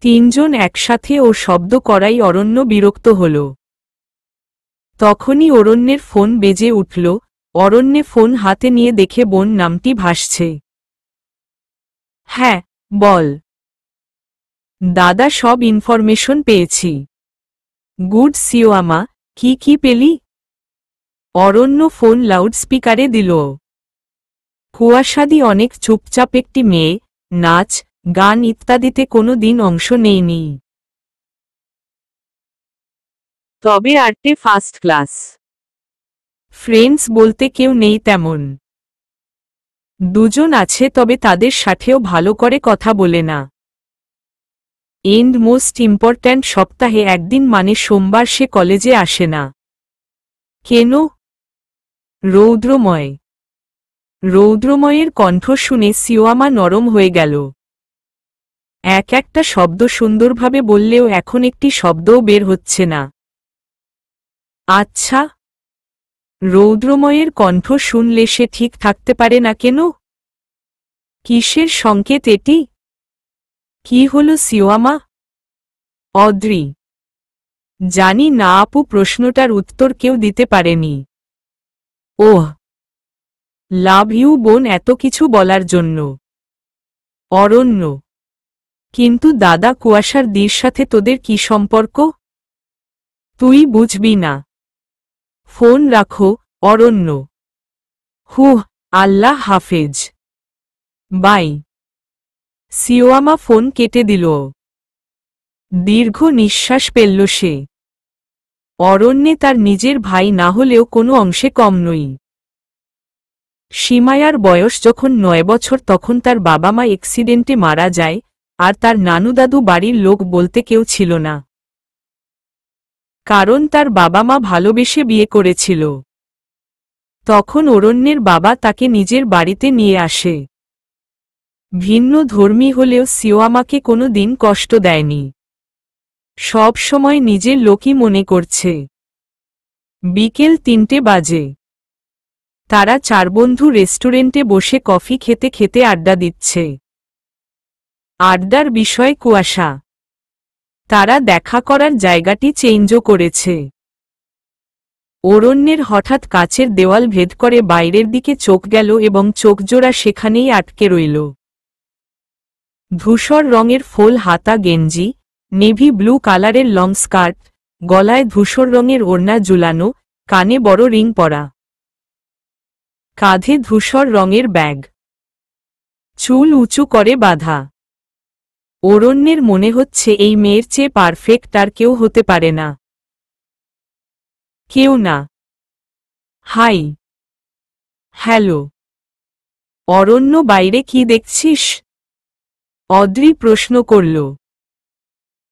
তিনজন একসাথে ও শব্দ করাই অরণ্য বিরক্ত হল। তখনই অরণ্যের ফোন বেজে উঠল। অরণ্যে ফোন হাতে নিয়ে দেখে বোন নামটি ভাসছে। হ্যাঁ, বল। দাদা, সব ইনফরমেশন পেয়েছি। গুড সিওয়ামা, কি পেলি? অরণ্য ফোন লাউডস্পিকারে দিল। কুয়াশাদি অনেক চুপচাপ একটি মেয়ে, নাচ, গান ইত্যাদিতে কোনো দিন অংশ নেয়নি। তবে আর্টে ফার্স্ট ক্লাস। ফ্রেন্ডস বলতে কেউ নেই তেমন। দুজন আছে, তবে তাদের সাথেও ভালো করে কথা বলে না। এন্ড মোস্ট ইম্পর্ট্যান্ট, সপ্তাহে একদিন মানে সোমবার সে কলেজে আসে না। কেন? রৌদ্রময়। রৌদ্রময়ের কণ্ঠ শুনে সিওয়ামা নরম হয়ে গেল। একটা শব্দ সুন্দরভাবে বললেও এখন একটি শব্দও বের হচ্ছে না। আচ্ছা। রৌদ্রময়ের কণ্ঠ শুনলে সে ঠিক থাকতে পারে না কেন? কিসের সংকেত এটি? কি হল সিওয়ামা? অদ্রি। জানি না আপু, প্রশ্নটার উত্তর কেউ দিতে পারেনি। ওহ, লাভ ইউ বোন, এত কিছু বলার জন্য। অরণ্য। কিন্তু দাদা, কুয়াশার দির সাথে তোদের কি সম্পর্ক? তুই বুঝবি না। ফোন রাখো, অরণ্য। হুহ, আল্লাহ হাফেজ। বাই। সিওয়ামা ফোন কেটে দিল। দীর্ঘ নিঃশ্বাস ফেলল সে। অরণ্যে তার নিজের ভাই না হলেও কোনো অংশে কম নই। সীমায়ার বয়স যখন 9 বছর তখন তার বাবা মা অ্যাক্সিডেন্টে মারা যায়, আর তার নানু দাদু বাড়ির লোক বলতে কেউ ছিল না। কারণ তার বাবা মা ভালোবেসে বিয়ে করেছিল। তখন অরণ্যের বাবা তাকে নিজের বাড়িতে নিয়ে আসে। ভিন্ন ধর্মী হলেও সিওয়ামাকে কোনো দিন কষ্ট দেয়নি। সব সময় নিজের লোকই মনে করছে। বিকেল 3টে বাজে। তারা 4 বন্ধু রেস্টুরেন্টে বসে কফি খেতে খেতে আড্ডা দিচ্ছে। আড্ডার বিষয় কুয়াশা। তারা দেখা করার জায়গাটি চেঞ্জও করেছে। অরণ্যের হঠাৎ কাচের দেওয়াল ভেদ করে বাইরের দিকে চোখ গেল এবং চোখজোড়া সেখানেই আটকে রইল। ধূসর রঙের ফুল হাতা গেঞ্জি, নেভি ব্লু কালারের লং স্কার্ট, গলায় ধূসর রঙের ওড়না ঝুলানো, কানে বড় রিং পরা, কাঁধে ধূসর রঙের ব্যাগ, চুল উঁচু করে বাঁধা। অরণ্যের মনে হচ্ছে এই মেয়ের চেয়ে পারফেক্ট আর কেউ হতে পারে না। কেউ না। হাই। হ্যালো। অরণ্য, বাইরে কি দেখছিস? অদ্রি প্রশ্ন করল।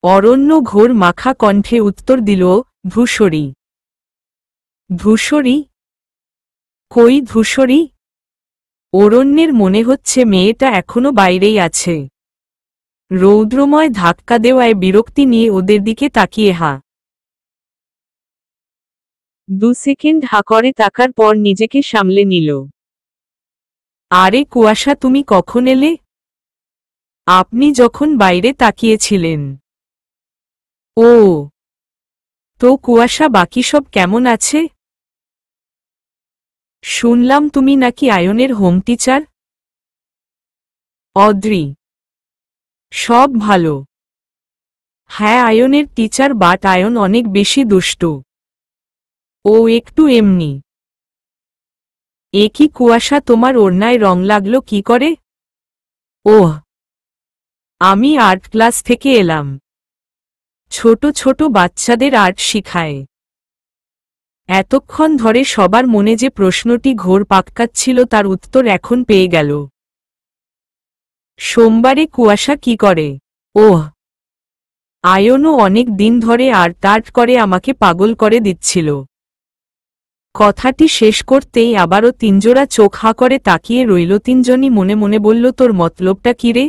অরণ্য ঘোর মাখা কণ্ঠে উত্তর দিল, ধূসরি। ধূসরি? কই ধূসরি? অরণ্যের মনে হচ্ছে মেয়েটা এখনো বাইরেই আছে। রৌদ্রময় ধাক্কা দেওয়ায় বিরক্তি নিয়ে ওদের দিকে তাকিয়ে 2 সেকেন্ড হা করে তাকার পর নিজেকে সামলে নিল। আরে কুয়াশা, তুমি কখন এলে? আপনি যখন বাইরে তাকিয়েছিলেন। ও, তো কুয়াশা, বাকি সব কেমন আছে? শুনলাম তুমি নাকি আয়নের হোম টিচার। অদ্রি। সব ভালো। হ্যাঁ, আয়নের টিচার, বাট আয়ন অনেক বেশি দুষ্টু। ও একটু এমনি। কি কুয়াশা, তোমার ওড়নায় রং লাগলো কি করে? ওহ, আমি আর্ট ক্লাস থেকে এলাম। ছোট ছোট বাচ্চাদের আর্ট শিখায়। এতক্ষণ ধরে সবার মনে যে প্রশ্নটি ঘোর পাকাচ্ছিল তার উত্তর এখন পেয়ে গেল। সোমবারে কুয়াশা কি করে? ওহ, আয়নও অনেক দিন ধরে আর্ট করে আমাকে পাগল করে দিচ্ছিল। কথাটি শেষ করতেই আবারও তিনজোড়া চোখ হা করে তাকিয়ে রইল। তিনজনই মনে মনে বলল, তোর মতলবটা কি রে?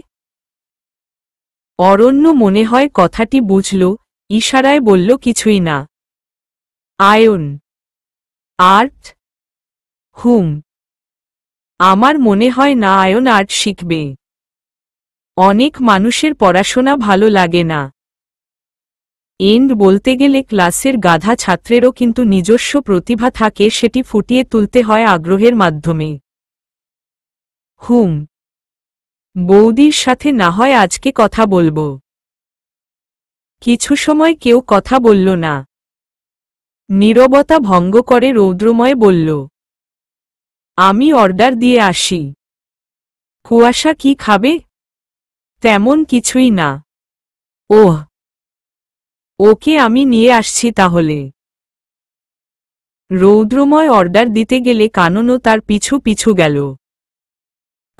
অরণ্য মনে হয় কথাটি বুঝল, ইশারায় বলল, কিছুই না। আয়ন আর্ট? হুম। আমার মনে হয় না আয়ন আর্ট শিখবে। অনেক মানুষের পড়াশোনা ভালো লাগে না। এন্ড বলতে গেলে ক্লাসের গাধা ছাত্রেরও কিন্তু নিজস্ব প্রতিভা থাকে, সেটি ফুটিয়ে তুলতে হয় আগ্রহের মাধ্যমে। বৌদির সাথে না হয় আজকে কথা বলবো। কিছু সময় কেউ কথা বলল না। নীরবতা ভঙ্গ করে রৌদ্রময় বলল, আমি অর্ডার দিয়ে আসি। কুয়াশা কি খাবে? তেমন কিছুই না। ওহ, ওকে আমি নিয়ে আসছি তাহলে। রৌদ্রময় অর্ডার দিতে গেলে কাননও তার পিছু পিছু গেল।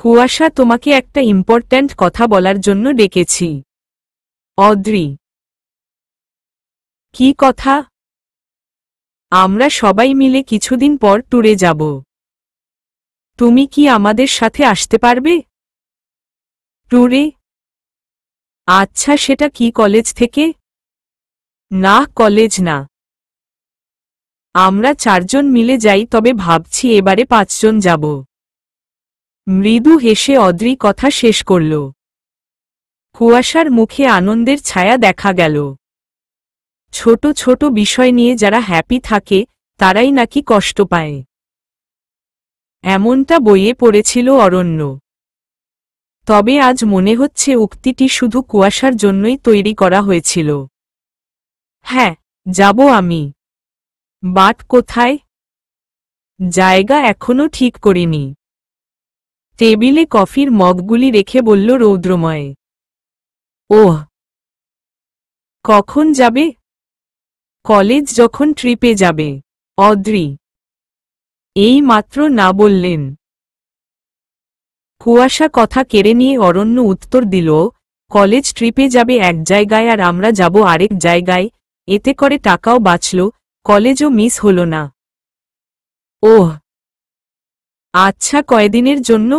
কুয়াশা, তোমাকে একটা ইম্পর্ট্যান্ট কথা বলার জন্য ডেকেছি। অদ্রি। কি কথা? আমরা সবাই মিলে কিছুদিন পর ট্যুরে যাব। তুমি কি আমাদের সাথে আসতে পারবে? ট্যুরে? আচ্ছা, সেটা কি কলেজ থেকে? না, কলেজ না। আমরা 4 জন মিলে যাই, তবে ভাবছি এবারে 5 জন যাব। মৃদু হেসে অদ্রি কথা শেষ করল। কুয়াশার মুখে আনন্দের ছায়া দেখা গেল। ছোট ছোট বিষয় নিয়ে যারা হ্যাপি থাকে তারাই নাকি কষ্ট পায়, এমনটা বইয়ে পড়েছিল অরণ্য। তবে আজ মনে হচ্ছে উক্তিটি শুধু কুয়াশার জন্যই তৈরি করা হয়েছিল। হ্যাঁ, যাব আমি। বাট কোথায়? জায়গা এখনো ঠিক করিনি। টেবিলে কফির মগগুলি রেখে বলল রৌদ্রময়। ওহ, কখন যাবে? কলেজ যখন ট্রিপে যাবে। অদ্রি এই মাত্র না বললেন। কুয়াশা কথা কেড়ে নিয়ে অরণ্য উত্তর দিল, কলেজ ট্রিপে যাবে এক জায়গায় আর আমরা যাব আরেক জায়গায়, এতে করে টাকাও বাঁচল, কলেজও মিস হল না। ওহ, আচ্ছা, কয়দিনের জন্য?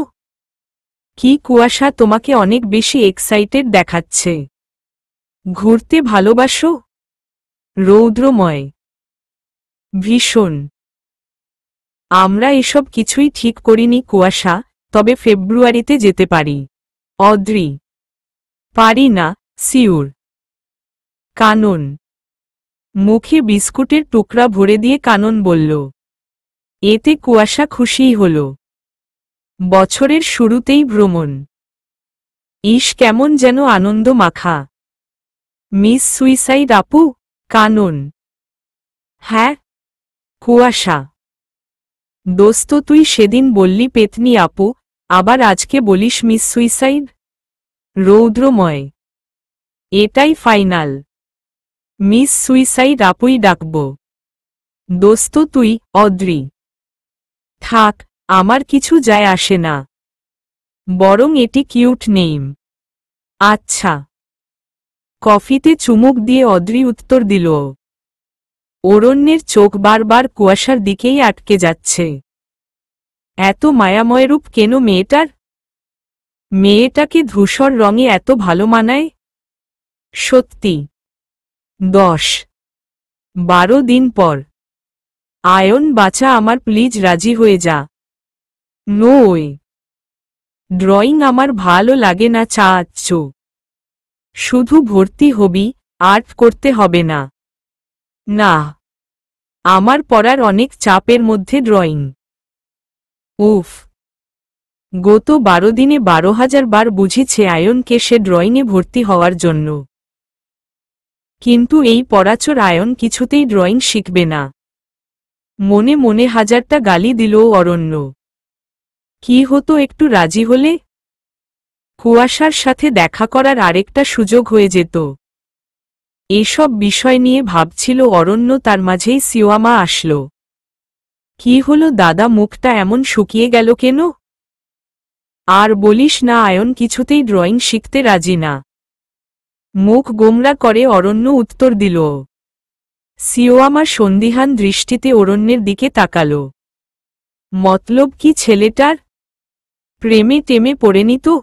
কি কুয়াশা, তোমাকে অনেক বেশি এক্সাইটেড দেখাচ্ছে। ঘুরতে ভালোবাসো? রৌদ্রময় ভীষণ। আমরা এসব কিছুই ঠিক করিনি কুয়াশা, তবে ফেব্রুয়ারিতে যেতে পারি। অদ্রি পারি না, সিউর। কানন মুখে বিস্কুটের টুকরা ভরে দিয়ে কানন বলল। এতে কুয়াশা খুশিই হল। বছরের শুরুতেই ভ্রমণ। ইস, কেমন যেন আনন্দ মাখা। মিস সুইসাইড আপু? কানন হ্যাঁ। কুয়াশা দোস্ত, তুই সেদিন বললি পেতনি আপু, আবার আজকে বলিস মিস সুইসাইড? রৌদ্রময় এটাই ফাইনাল। মিস সুইসাইড আপুই ডাকব। দোস্ত তুই? অদ্রি থাক, আমার কিছু যায় আসে না, বরং এটি কিউট নেইম। আচ্ছা। কফিতে চুমুক দিয়ে অদ্রি উত্তর দিল। অরণ্যের চোখ বারবার কুয়াশার দিকেই আটকে যাচ্ছে। এত মায়াময় রূপ কেন মেয়েটার? মেয়েটাকে ধূসর রঙে এত ভালো মানায়? সত্যি। 10-12 দিন পর। আয়ন বাছা আমার, প্লিজ রাজি হয়ে যা। No way. ড্রয়িং আমার ভালো লাগে না চাচ্ছো। শুধু ভর্তি হবি, আর্ট করতে হবে না। না, আমার পড়ার অনেক চাপের মধ্যে ড্রয়িং। উফ। গত 12 দিনে 12,000 বার বুঝিছে আয়নকে সে ড্রয়িংয়ে ভর্তি হওয়ার জন্য। কিন্তু এই পড়াচোর আয়ন কিছুতেই ড্রয়িং শিখবে না। মনে মনে 1000টা গালি দিল অরণ্য। কি হতো একটু রাজি হলে? কুয়াশার সাথে দেখা করার আরেকটা সুযোগ হয়ে যেত। এসব বিষয় নিয়ে ভাবছিল অরণ্য, তার মাঝেই সিওয়ামা আসল। কি হলো দাদা, মুখটা এমন শুকিয়ে গেল কেন? আর বলিস না, আয়ন কিছুতেই ড্রয়িং শিখতে রাজি না। মুখ গোমরা করে অরণ্য উত্তর দিল। সিওয়ামা সন্দিহান দৃষ্টিতে অরণ্যের দিকে তাকাল। মতলব কি ছেলেটার? প্রেমে টেমে পড়েনি তো?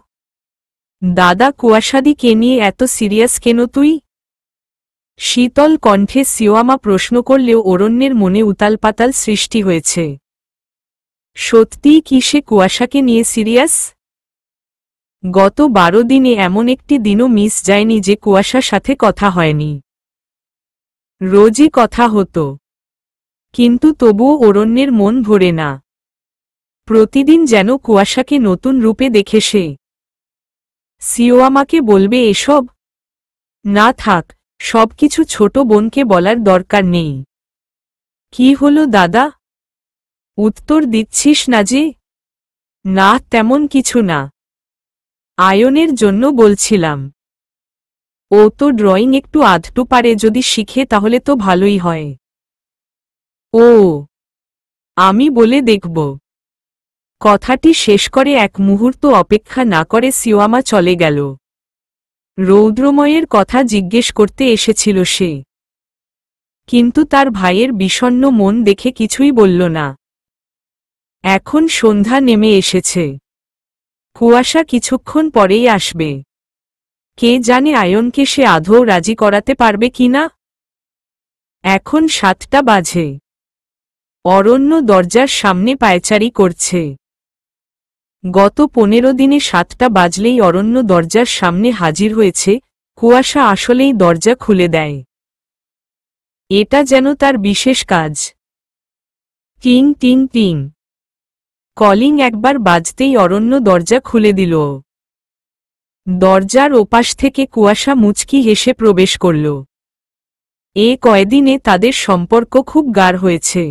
দাদা, কুয়াশাদিকে নিয়ে এত সিরিয়াস কেন তুই? শীতল কণ্ঠে সিওয়ামা প্রশ্ন করলেও অরণ্যের মনে উতালপাতাল সৃষ্টি হয়েছে। সত্যিই কি সে কুয়াশাকে নিয়ে সিরিয়াস? গত 12 দিনে এমন একটি দিনও মিস যায়নি যে কুয়াশার সাথে কথা হয়নি। রোজই কথা হতো, কিন্তু তবুও অরণ্যের মন ভরে না। প্রতিদিন যেন কুয়াশাকে নতুন রূপে দেখে সে। সিওয়ামাকে বলবে এসব? না থাক, সবকিছু ছোট বোনকে বলার দরকার নেই। কি হলো দাদা? উত্তর দিচ্ছিস না যে? না তেমন কিছু না, আয়নের জন্য বলছিলাম। ও তো ড্রয়িং একটু আধটু পারে, যদি শিখে তাহলে তো ভালোই হয়। ও, আমি বলে দেখব। কথাটি শেষ করে এক মুহূর্ত অপেক্ষা না করে সিওয়ামা চলে গেল। রৌদ্রময়ের কথা জিজ্ঞেস করতে এসেছিল সে, কিন্তু তার ভাইয়ের বিষণ্ণ মন দেখে কিছুই বলল না। এখন সন্ধ্যা নেমে এসেছে, কুয়াশা কিছুক্ষণ পরেই আসবে। কে জানে আয়নকে সে আদৌ রাজি করাতে পারবে কিনা। এখন 7টা বাজে। অরণ্য দরজার সামনে পায়চারি করছে। গত 15 দিনে 7টা বাজলেই অরণ্য দরজার সামনে হাজির হয়েছে। কুয়াশা আসলেই দরজা খুলে দেয়। এটা যেন তার বিশেষ কাজ। টিং টিং টিং, কলিং একবার বাজতেই অরণ্য দরজা খুলে দিল। দরজার ওপাশ থেকে কুয়াশা মুচকি হেসে প্রবেশ করল। এ কয়দিনে তাদের সম্পর্ক খুব গাঢ় হয়েছে।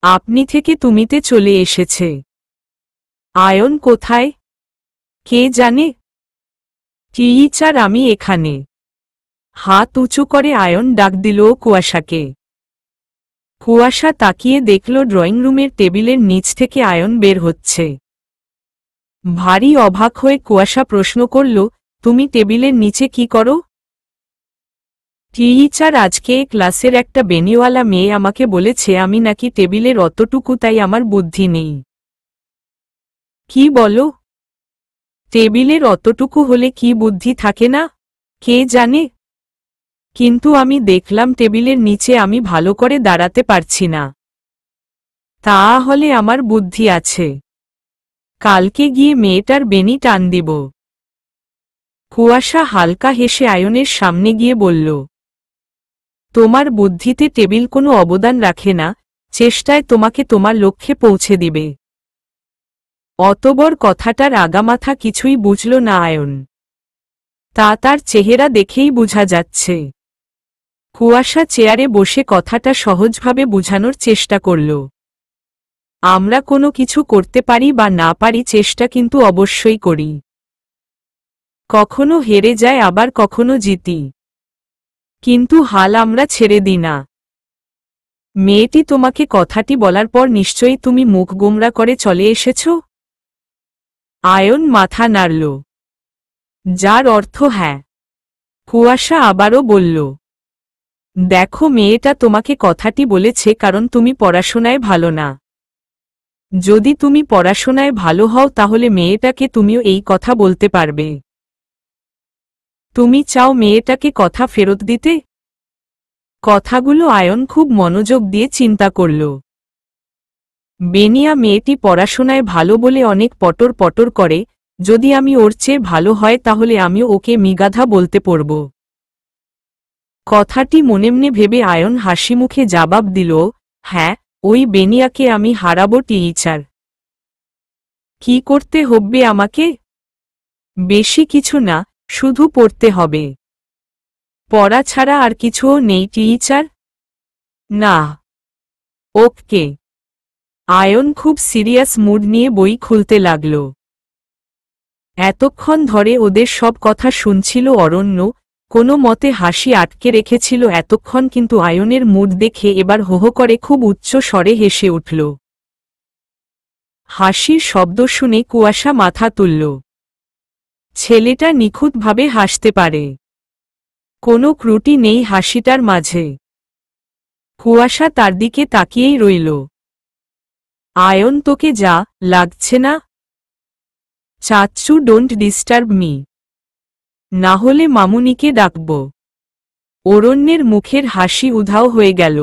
আপনি থেকে তুমিতে চলে এসেছে। আয়ন কোথায়? কে জানে। টিচার আমি এখানে। হাত উঁচু করে আয়ন ডাক দিল কুয়াশাকে। কুয়াশা তাকিয়ে দেখল ড্রয়িং রুমের টেবিলের নিচ থেকে আয়ন বের হচ্ছে। ভারী অবাক হয়ে কুয়াশা প্রশ্ন করল, তুমি টেবিলের নিচে কি করো? টিচার আজকে ক্লাসের একটা বেনিওয়ালা মেয়ে আমাকে বলেছে আমি নাকি টেবিলের অতটুকু, তাই আমার বুদ্ধি নেই। কি বলো? টেবিলের অতটুকু হলে কি বুদ্ধি থাকে না? কে জানে, কিন্তু আমি দেখলাম টেবিলের নিচে আমি ভালো করে দাঁড়াতে পারছি না। তাহলে আমার বুদ্ধি আছে। কালকে গিয়ে মেয়েটার বেনি টান দিব। কুয়াশা হালকা হেসে আয়নের সামনে গিয়ে বলল, তোমার বুদ্ধিতে টেবিল কোনো অবদান রাখে না, চেষ্টায় তোমাকে তোমার লক্ষ্যে পৌঁছে দিবে। অতবর কথাটার আগামাথা কিছুই বুঝল না আয়ন। তা তার চেহারা দেখেই বোঝা যাচ্ছে। কুয়াশা চেয়ারে বসে কথাটা সহজভাবে বুঝানোর চেষ্টা করল। আমরা কোনো কিছু করতে পারি বা না পারি, চেষ্টা কিন্তু অবশ্যই করি। কখনো হেরে যায়, আবার কখনো জিতি, কিন্তু হাল আমরা ছেড়ে দিই না। মেয়েটি তোমাকে কথাটি বলার পর নিশ্চয়ই তুমি মুখ গোমরা করে চলে এসেছ? আয়ন মাথা নাড়ল, যার অর্থ হ্যাঁ। কুয়াশা আবারও বলল, দেখো মেয়েটা তোমাকে কথাটি বলেছে কারণ তুমি পড়াশোনায় ভালো না। যদি তুমি পড়াশোনায় ভালো হও তাহলে মেয়েটাকে তুমিও এই কথা বলতে পারবে। তুমি চাও মেয়েটাকে কথা ফেরত দিতে? কথাগুলো আয়ন খুব মনোযোগ দিয়ে চিন্তা করল। বেনিয়া মেয়েটি পড়াশোনায় ভালো বলে অনেক পটর পটর করে, যদি আমি ওর চেয়ে ভালো হয় তাহলে আমিও ওকে মিগাধা বলতে পড়ব। কথাটি মনে ভেবে আয়ন হাসিমুখে জবাব দিল, হ্যাঁ, ওই বেনিয়াকে আমি হারাবো টিচার। কি করতে হবে আমাকে? বেশি কিছু না, শুধু পড়তে হবে। পড়া ছাড়া আর কিছুও নেই টিচার? না। ওকে। আয়ন খুব সিরিয়াস মুড নিয়ে বই খুলতে লাগল। এতক্ষণ ধরে ওদের সব কথা শুনছিল অরণ্য, কোনো মতে হাসি আটকে রেখেছিল এতক্ষণ, কিন্তু আয়নের মুড দেখে এবার হোহো করে খুব উচ্চ স্বরে হেসে উঠল। হাসির শব্দ শুনে কুয়াশা মাথা তুলল। ছেলেটা নিখুঁতভাবে হাসতে পারে, কোনো ত্রুটি নেই হাসিটার মাঝে। কুয়াশা তার দিকে তাকিয়েই রইল। আয়ন তোকে যা লাগছে না? চাচ্চু ডোন্ট ডিস্টার্ব মি, না হলে মামুনিকে ডাকব। অরণ্যের মুখের হাসি উধাও হয়ে গেল।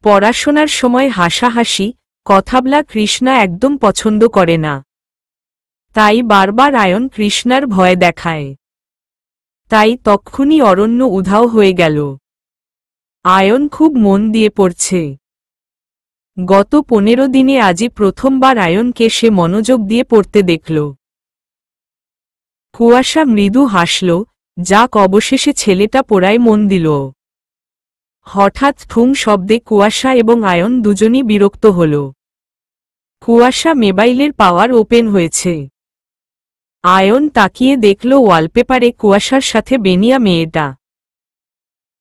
পড়াশোনার সময় হাসাহাসি কথাবলা কৃষ্ণা একদম পছন্দ করে না। তাই বারবার আয়ন কৃষ্ণার ভয় দেখায়। তাই তক্ষুনি অরণ্য উধাও হয়ে গেল। আয়ন খুব মন দিয়ে পড়ছে। গত 15 দিনে আজই প্রথমবার আয়নকে সে মনোযোগ দিয়ে পড়তে দেখল। কুয়াশা মৃদু হাসল, যাক অবশেষে ছেলেটা পড়ায় মন দিল। হঠাৎ ঠুং শব্দে কুয়াশা এবং আয়ন দুজনই বিরক্ত হল। কুয়াশা মোবাইলের পাওয়ার ওপেন হয়েছে। আয়ন তাকিয়ে দেখল ওয়ালপেপারে কুয়াশার সাথে বেনিয়া মেয়েটা।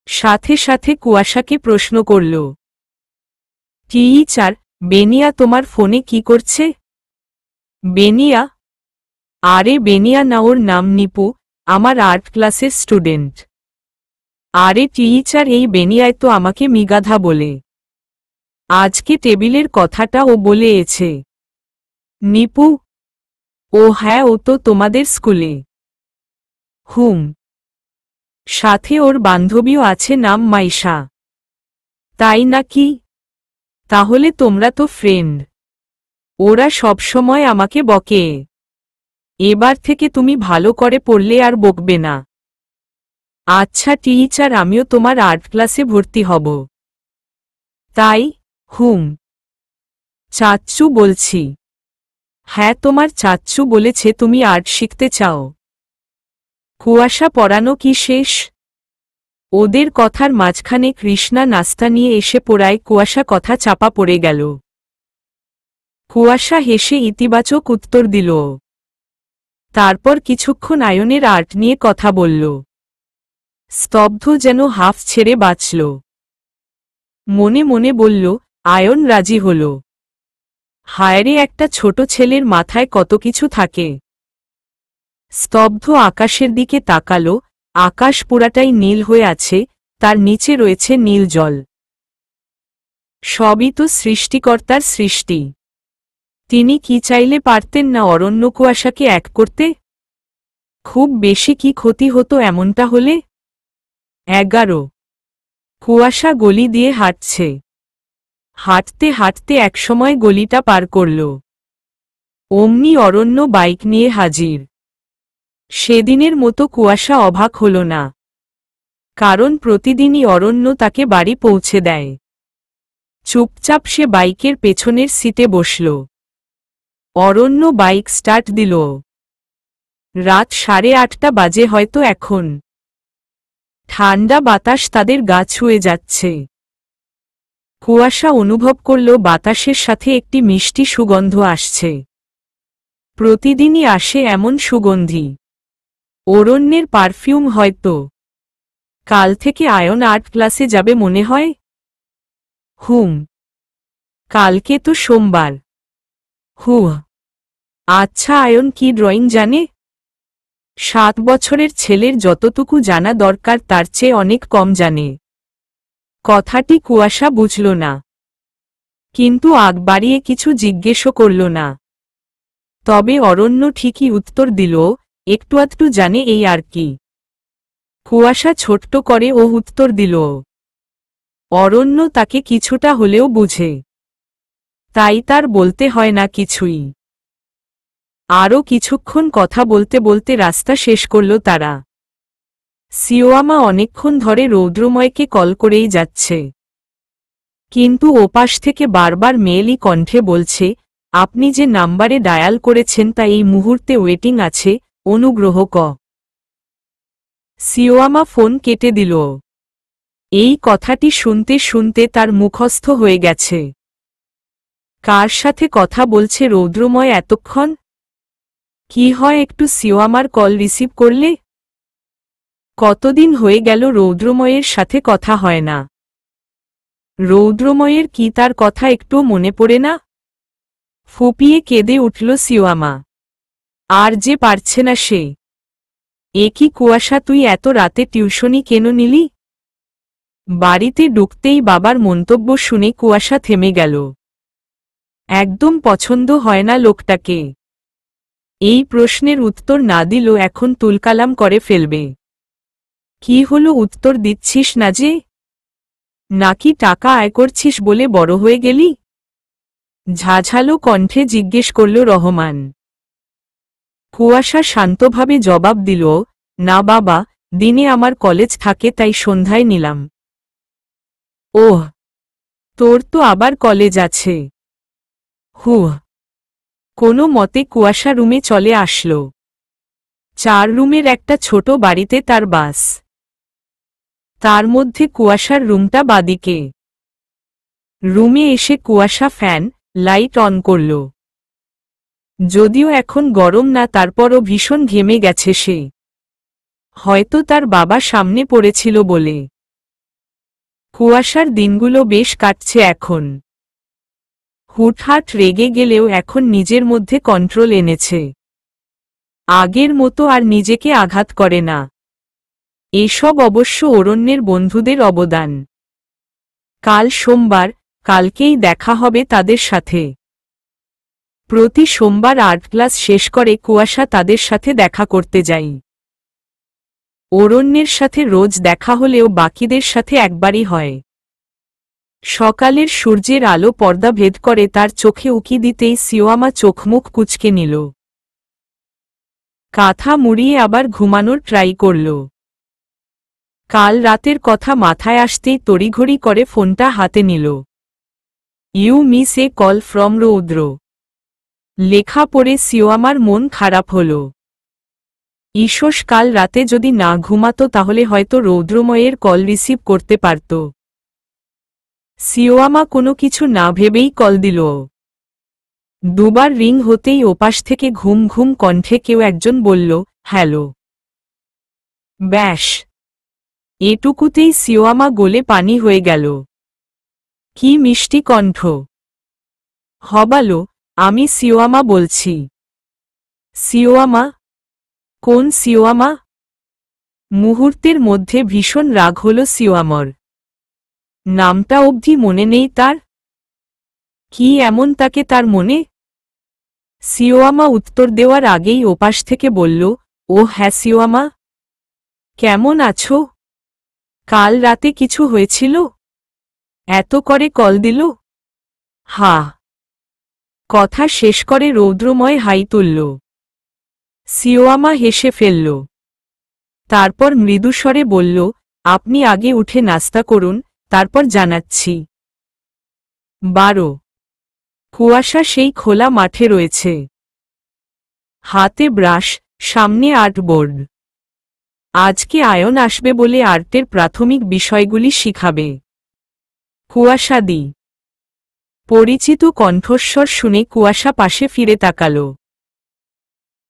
সাথে সাথে কুয়াশাকে প্রশ্ন করল, টিচার, বেনিয়া তোমার ফোনে কি করছে? বেনিয়া? আরে বেনিয়া না, ওর নাম নিপু, আমার আর্ট ক্লাসের স্টুডেন্ট। আরে টিচার, এই বেনিয়ায় তো আমাকে মিগাধা বলে। আজকে টেবিলের কথাটা ও বলে এছে। নিপু? ও হ্যাঁ, ও তো তোমাদের স্কুলে। হুম। সাথে ওর বান্ধবীও আছে, নাম মাইশা। তাই নাকি? তাহলে তোমরা তো ফ্রেন্ড। ওরা সবসময় আমাকে বকে। এবার থেকে তুমি ভালো করে পড়লে আর বকবে না। আচ্ছা টিচার, আমিও তোমার আর্ট ক্লাসে ভর্তি হব। তাই? হুম। চাচ্চু বলছি। হ্যাঁ, তোমার চাচ্চু বলেছে তুমি আর্ট শিখতে চাও। কুয়াশা পড়ানো কি শেষ? ওদের কথার মাঝখানে কৃষ্ণা নাস্তা নিয়ে এসে পড়ায় কুয়াশা কথা চাপা পড়ে গেল। কুয়াশা হেসে ইতিবাচক উত্তর দিল। তারপর কিছুক্ষণ আয়নের আর্ট নিয়ে কথা বলল। স্তব্ধ যেন হাফ ছেড়ে বাঁচল। মনে মনে বলল, আয়ন রাজি হল। হায়রে, একটা ছোট ছেলের মাথায় কত কিছু থাকে। স্তব্ধ আকাশের দিকে তাকাল। আকাশ পুরাটাই নীল হয়ে আছে, তার নিচে রয়েছে নীল জল। সবই তো সৃষ্টিকর্তার সৃষ্টি। তিনি কি চাইলে পারতেন না অরণ্য কুয়াশাকে এক করতে? খুব বেশি কি ক্ষতি হতো এমনটা হলে? 11। কুয়াশা গলি দিয়ে হাঁটছে। হাঁটতে হাঁটতে একসময় গলিটা পার করল। অমনি অরণ্য বাইক নিয়ে হাজির। সেদিনের মতো কুয়াশা অবাক হল না। কারণ প্রতিদিনই অরণ্য তাকে বাড়ি পৌঁছে দেয়। চুপচাপ সে বাইকের পেছনের সিটে বসল। অরণ্য বাইক স্টার্ট দিল। রাত 8:30 বাজে হয়তো এখন। ঠান্ডা বাতাস তাদের গা ছুঁয়ে যাচ্ছে। কুয়াশা অনুভব করল বাতাসের সাথে একটি মিষ্টি সুগন্ধ আসছে। প্রতিদিনই আসে এমন সুগন্ধি। অরণ্যের পারফিউম হয়তো। কাল থেকে আয়ন আর্ট ক্লাসে যাবে মনে হয়। হুম। কালকে তো সোমবার। হুহ। আচ্ছা, আয়ন কি ড্রয়িং জানে? 7 বছরের ছেলের যতটুকু জানা দরকার তার চেয়ে অনেক কম জানে। কথাটি কুয়াশা বুঝল না। কিন্তু আগ বাড়িয়ে কিছু জিজ্ঞেসও করল না। তবে অরণ্য ঠিকই উত্তর দিল, একটু আধটু জানে এই আর কি। কুয়াশা ছোট্ট করে ও উত্তর দিল। অরণ্য তাকে কিছুটা হলেও বুঝে। তাই তার বলতে হয় না কিছুই। আরও কিছুক্ষণ কথা বলতে বলতে রাস্তা শেষ করল তারা। সিওয়ামা অনেকক্ষণ ধরে রৌদ্রময়কে কল করেই যাচ্ছে। কিন্তু ওপাশ থেকে বারবার মেয়েলি কণ্ঠে বলছে, আপনি যে নাম্বারে ডায়াল করেছেন তা এই মুহূর্তে ওয়েটিং আছে, অনুগ্রহ ক। সিওয়ামা ফোন কেটে দিল। এই কথাটি শুনতে শুনতে তার মুখস্থ হয়ে গেছে। কার সাথে কথা বলছে রৌদ্রময় এতক্ষণ? কি হয় একটু সিওয়ামার কল রিসিভ করলে? কতদিন হয়ে গেল রৌদ্রময়ের সাথে কথা হয় না। রৌদ্রময়ের কি তার কথা একটুও মনে পড়ে না? ফুপিয়ে কেঁদে উঠল সিওয়ামা। আর যে পারছে না সে। এ কি কুয়াশা, তুই এত রাতে টিউশনি কেন নিলি? বাড়িতে ঢুকতেই বাবার মন্তব্য শুনে কুয়াশা থেমে গেল। একদম পছন্দ হয় না লোকটাকে। এই প্রশ্নের উত্তর না দিল এখন তুলকালাম করে ফেলবে। কি হলো, উত্তর দিচ্ছিস না যে? নাকি টাকা আয় করছিস বলে বড় হয়ে গেলি? ঝাঝালো কণ্ঠে জিজ্ঞেস করল রহমান। কুয়াশা শান্তভাবে জবাব দিল, না বাবা, দিনে আমার কলেজ থাকে তাই সন্ধ্যায় নিলাম। ওহ, তোর তো আবার কলেজ আছে। হুহ। কোনো মতে কুয়াশা রুমে চলে আসলো। 4 রুমের একটা ছোট বাড়িতে তার বাস। তার মধ্যে কুয়াশার রুমটা বাদিকে। রুমে এসে কুয়াশা ফ্যান, লাইট অন করল। যদিও এখন গরম না, তারপরও ভীষণ ঘেমে গেছে সে। হয়তো তার বাবা সামনে পড়েছিল বলে। কুয়াশার দিনগুলো বেশ কাটছে এখন। হুটহাট রেগে গেলেও এখন নিজের মধ্যে কন্ট্রোল এনেছে। আগের মতো আর নিজেকে আঘাত করে না। এসব অবশ্য অরণ্যের বন্ধুদের অবদান। কাল সোমবার, কালকেই দেখা হবে তাদের সাথে। প্রতি সোমবার আর্ট ক্লাস শেষ করে কুয়াশা তাদের সাথে দেখা করতে যাই। অরণ্যের সাথে রোজ দেখা হলেও বাকিদের সাথে একবারই হয়। সকালের সূর্যের আলো পর্দা ভেদ করে তার চোখে উকি দিতেই সিওয়ামা চোখমুখ কুঁচকে নিল। কাঁথা মুড়িয়ে আবার ঘুমানোর ট্রাই করল। কাল রাতের কথা মাথায় আসতেই তড়িঘড়ি করে ফোনটা হাতে নিল। You miss a call from Roudra. লেখা পড়ে সিওয়ামার মন খারাপ হল। ঈশোষ কাল রাতে যদি না ঘুমাতো তাহলে হয়তো রৌদ্রময়ের কল রিসিভ করতে পারত। সিওয়ামা কোনো কিছু না ভেবেই কল দিল। দুবার রিং হতেই ওপাশ থেকে ঘুম ঘুম কণ্ঠে কেউ একজন বলল, হ্যালো। ব্যাস, এটুকুতেই সিওয়ামা গলে পানি হয়ে গেল। কি মিষ্টি কণ্ঠ। হবালো, আমি সিওয়ামা বলছি। সিওয়ামা? কোন সিওয়ামা? মুহূর্তের মধ্যে ভীষণ রাগ হল সিওয়ামর। নামটা অবধি মনে নেই তার? কি এমন তাকে তার মনে? সিওয়ামা উত্তর দেওয়ার আগেই ওপাশ থেকে বলল, ও হ্যাঁ সিওয়ামা। কেমন আছো? কাল রাতে কিছু হয়েছিল? এত করে কল দিল? হা। কথা শেষ করে রৌদ্রময় হাই তুলল। সিওয়ামা হেসে ফেলল। তারপর মৃদুস্বরে বলল, আপনি আগে উঠে নাস্তা করুন, তারপর জানাচ্ছি। 12। কুয়াশা সেই খোলা মাঠে রয়েছে। হাতে ব্রাশ, সামনে আর্ট বোর্ড। আজকে আয়ন আসবে বলে আর্টের প্রাথমিক বিষয়গুলি শিখাবে। কুয়াশাদি। পরিচিত কণ্ঠস্বর শুনে কুয়াশা পাশে ফিরে তাকাল।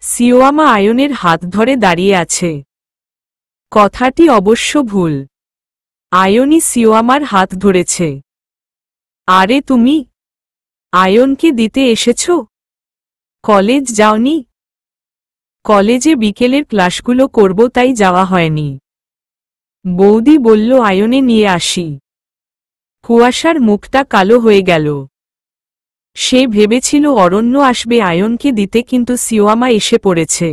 সিওয়ামা আয়নের হাত ধরে দাঁড়িয়ে আছে। কথাটি অবশ্য ভুল। আয়নই সিওয়ামার হাত ধরেছে। আরে তুমি আয়নকে দিতে এসেছ? কলেজ যাওনি? কলেজে বিকেলের ক্লাসগুলো করব তাই যাওয়া হয়নি। বৌদি বলল আয়নে নিয়ে আসি। কুয়াশার মুখটা কালো হয়ে গেল। সে ভেবেছিল অরণ্য আসবে আয়নকে দিতে, কিন্তু সিওয়ামা এসে পড়েছে।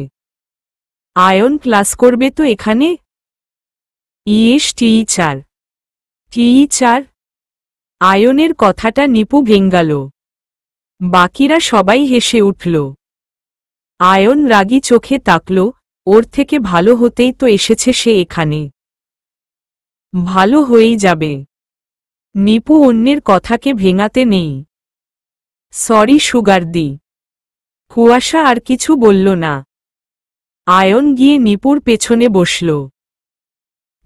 আয়ন ক্লাস করবে তো এখানে? Yes teacher. টিচার? আয়নের কথাটা নিপু ভেঙ্গাল। বাকিরা সবাই হেসে উঠল। আয়ন রাগী চোখে তাকল, ওর থেকে ভালো হতেই তো এসেছে সে এখানে। ভালো হয়েই যাবে। নিপু অন্যের কথাকে ভেঙাতে নেই। সরি সুগারদি। কুয়াশা আর কিছু বলল না। আয়ন গিয়ে নিপুর পেছনে বসল।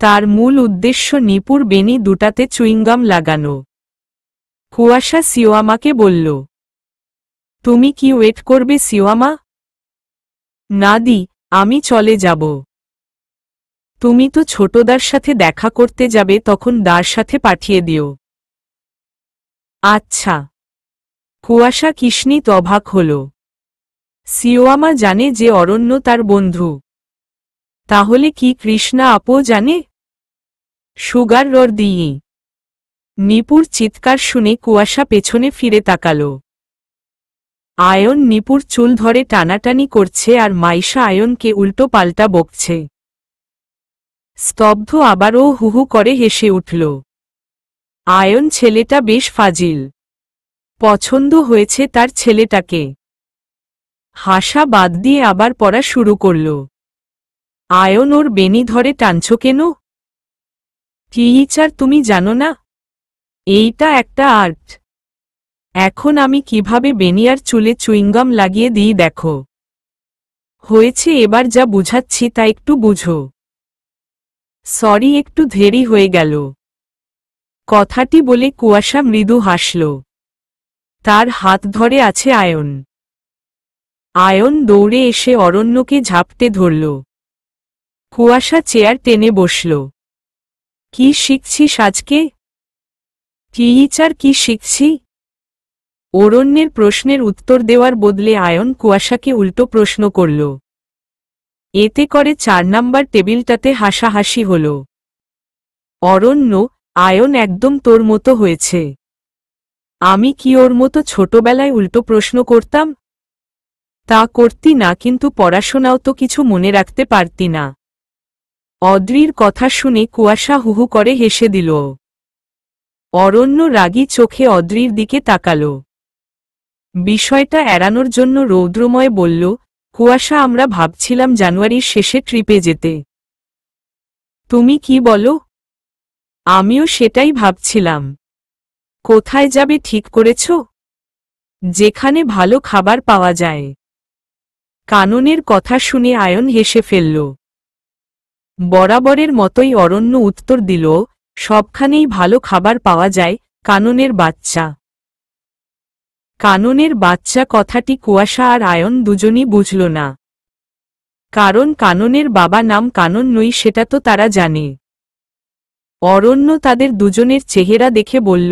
তার মূল উদ্দেশ্য নিপুর বেনি দুটাতে চুইংগাম লাগানো। কুয়াশা সিওয়ামাকে বলল, তুমি কি ওয়েট করবে সিওয়ামা? না দি, আমি চলে যাব। তুমি তো ছোটদার সাথে দেখা করতে যাবে, তখন দার সাথে পাঠিয়ে দিও। আচ্ছা। কুয়াশা কিসনিত অবাক হল। সিওয়ামা জানে যে অরণ্য তার বন্ধু। তাহলে কি কৃষ্ণা আপও জানে? সুগার রর দিই। নিপুর চিৎকার শুনে কুয়াশা পেছনে ফিরে তাকাল। আয়ন নিপুর চুল ধরে টানাটানি করছে আর মাইশা আয়নকে উল্টো পাল্টা বকছে। স্তব্ধ আবারও হুহু করে হেসে উঠল। আয়ন ছেলেটা বেশ ফাজিল। পছন্দ হয়েছে তার ছেলেটাকে। হাসা বাদ দিয়ে আবার পড়া শুরু করল। আয়ন ওর বেনি ধরে টানছ কেন? টিচার তুমি জানো না? এইটা একটা আর্ট। এখন আমি কিভাবে বেনিয়ার চুলে চুইংগাম লাগিয়ে দিই দেখো। হয়েছে, এবার যা বুঝাচ্ছি তা একটু বুঝো। সরি, একটু দেরি হয়ে গেল। কথাটি বলে কুয়াশা মৃদু হাসল। তার হাত ধরে আছে আয়ন। আয়ন দৌড়ে এসে অরণ্যকে ঝাপটে ধরল। কুয়াশা চেয়ার টেনে বসল। কি শিখছিস আজকে? টিচার, কি শিখছি? অরণ্যের প্রশ্নের উত্তর দেওয়ার বদলে আয়ন কুয়াশাকে উল্টো প্রশ্ন করল। এতে করে 4 নাম্বার টেবিলটাতে হাসাহাসি হল। অরণ্য, আয়ন একদম তোর মতো হয়েছে। আমি কি ওর মতো ছোটবেলায় উল্টো প্রশ্ন করতাম? তা করতি না, কিন্তু পড়াশোনাও তো কিছু মনে রাখতে পারতি না। অদ্রির কথা শুনে কুয়াশা হুহু করে হেসে দিল। অরণ্য রাগী চোখে অদ্রির দিকে তাকাল। বিষয়টা এড়ানোর জন্য রৌদ্রময় বলল, কুয়াশা, আমরা ভাবছিলাম জানুয়ারির শেষে ট্রিপে যেতে। তুমি কি বলো? আমিও সেটাই ভাবছিলাম। কোথায় যাবে ঠিক করেছ? যেখানে ভালো খাবার পাওয়া যায়। কাননের কথা শুনে আয়ন হেসে ফেলল। বরাবরের মতোই অরণ্য উত্তর দিল, সবখানেই ভালো খাবার পাওয়া যায়, কাননের বাচ্চা। কাননের বাচ্চা কথাটি কুয়াশা আর আয়ন দুজনই বুঝল না। কারণ কাননের বাবা নাম কানন নই, সেটা তো তারা জানে। অরণ্য তাদের দুজনের চেহারা দেখে বলল,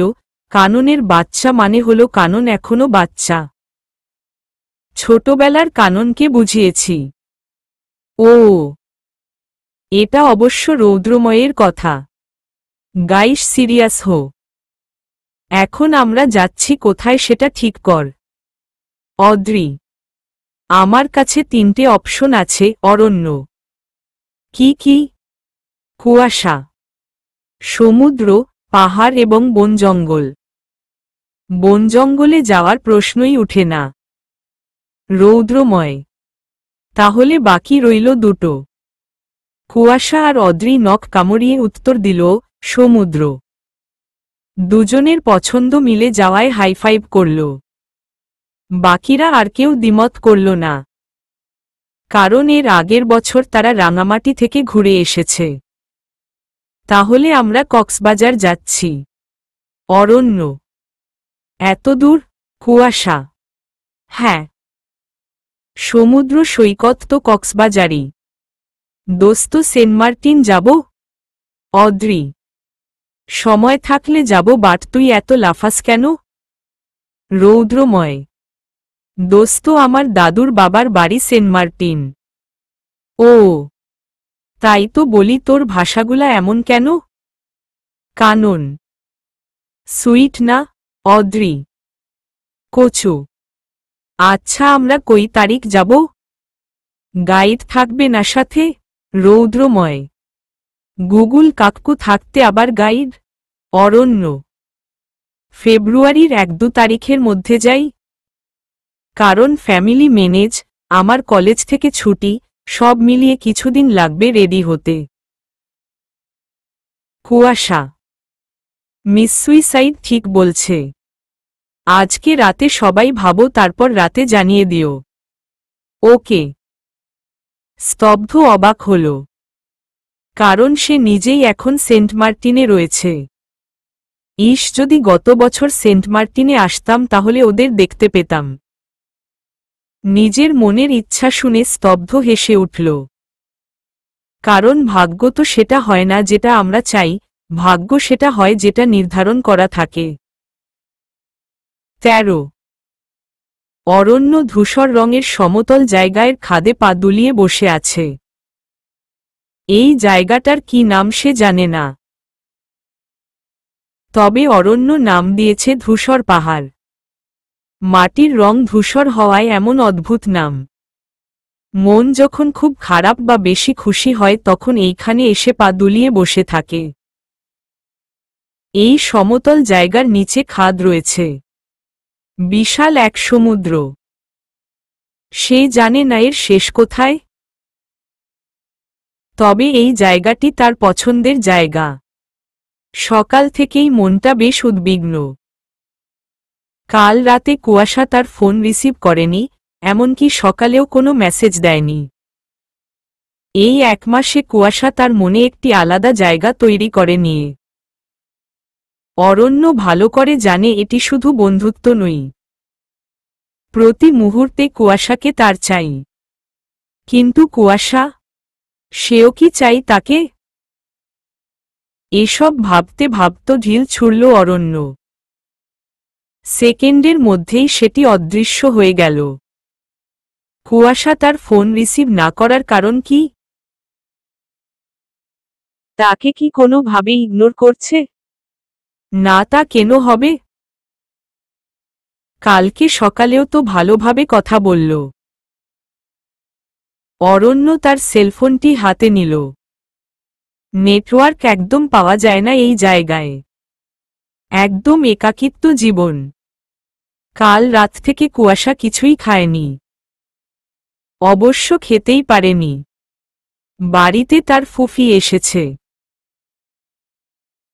কাননের বাচ্চা মানে হলো কানন এখনো বাচ্চা। ছোটবেলার কাননকে বুঝিয়েছি। ও, এটা অবশ্য রৌদ্রময়ের কথা। গাইস, সিরিয়াস হো। এখন আমরা যাচ্ছি কোথায় সেটা ঠিক কর। অদ্রি, আমার কাছে 3টে অপশন আছে। অরণ্য, কি কি? কুয়াশা, সমুদ্র, পাহাড় এবং বন জঙ্গল। বন জঙ্গলে যাওয়ার প্রশ্নই উঠে না। রৌদ্রময়, তাহলে বাকি রইল দুটো। কুয়াশা আর অদ্রি নখ কামড়িয়ে উত্তর দিল, সমুদ্র। দুজনের পছন্দ মিলে যাওয়ায় হাইফাইভ করল। বাকিরা আর কেউ দ্বিমত করল না। কারণ এর আগের বছর তারা রাঙামাটি থেকে ঘুরে এসেছে। তাহলে আমরা কক্সবাজার যাচ্ছি। অরণ্য, এত দূর? কুয়াশা, হ্যাঁ। সমুদ্র সৈকত তো কক্সবাজারই। দোস্ত, সেন্ট মার্টিন যাব? অদ্রি, সময় থাকলে যাব, বাট তুই এত লাফাস কেন? রৌদ্রময়, দোস্ত, আমার দাদুর বাবার বাড়ি সেন্ট মার্টিন। ও, তাই তো বলি, তোর ভাষাগুলা এমন কেন? কানন, সুইট না? অদ্রি, কচু। আচ্ছা, আমরা কই তারিখ যাব? গাইড থাকবে না সাথে? রৌদ্রময়, গুগল কাকু থাকতে আবার গাইড? অরণ্য, ফেব্রুয়ারির 1-2 তারিখের মধ্যে যাই। কারণ ফ্যামিলি ম্যানেজ, আমার কলেজ থেকে ছুটি, সব মিলিয়ে কিছুদিন লাগবে রেডি হতে। কুয়াশা, মিস সুইসাইড ঠিক বলছে। আজকে রাতে সবাই ভাবো, তারপর রাতে জানিয়ে দিও। ওকে। স্তব্ধ অবাক হল। কারণ সে নিজেই এখন সেন্ট মার্টিনে রয়েছে। ইস, যদি গত বছর সেন্ট মার্টিনে আসতাম তাহলে ওদের দেখতে পেতাম। নিজের মনের ইচ্ছা শুনে স্তব্ধ হেসে উঠল। কারণ ভাগ্য তো সেটা হয় না যেটা আমরা চাই, ভাগ্য সেটা হয় যেটা নির্ধারণ করা থাকে। 13। অরণ্য ধূসর রঙের সমতল জায়গায় খাদে পা দুলিয়ে বসে আছে। এই জায়গাটার কি নাম সে জানে না। তবে অরণ্য নাম দিয়েছে ধূসর পাহাড়। মাটির রং ধূসর হওয়ায় এমন অদ্ভুত নাম। মন যখন খুব খারাপ বা বেশি খুশি হয় তখন এইখানে এসে পা দুলিয়ে বসে থাকে। এই সমতল জায়গার নিচে খাদ রয়েছে। বিশাল এক সমুদ্র। সে জানে না এর শেষ কোথায়। তবে এই জায়গাটি তার পছন্দের জায়গা। সকাল থেকেই মনটা বেশ উদ্বিগ্ন। কাল রাতে কুয়াশা তার ফোন রিসিভ করেনি, এমনকি সকালেও কোনো মেসেজ দেয়নি। এই 1 মাসে কুয়াশা তার মনে একটি আলাদা জায়গা তৈরি করে নিয়ে। অরণ্য ভালো করে জানে এটি শুধু বন্ধুত্ব নয়। প্রতি মুহূর্তে কুয়াশাকে তার চাই। কিন্তু কুয়াশা, সেও কি চাই তাকে? এসব ভাবতে ভাবতে ঢিল ছুড়ল অরণ্য। সেকেন্ডের মধ্যেই সেটি অদৃশ্য হয়ে গেল। কুয়াশা তার ফোন রিসিভ না করার কারণ কি? তাকে কি কোনোভাবে ইগনোর করছে? না, তা কেন হবে? কালকে সকালেও তো ভালোভাবে কথা বলল। অরণ্য তার সেলফোনটি হাতে নিল। নেটওয়ার্ক একদম পাওয়া যায় না এই জায়গায়। একদম একাকিত্ব জীবন। কাল রাত থেকে কুয়াশা কিছুই খায়নি। অবশ্য খেতেই পারেনি। বাড়িতে তার ফুফি এসেছে।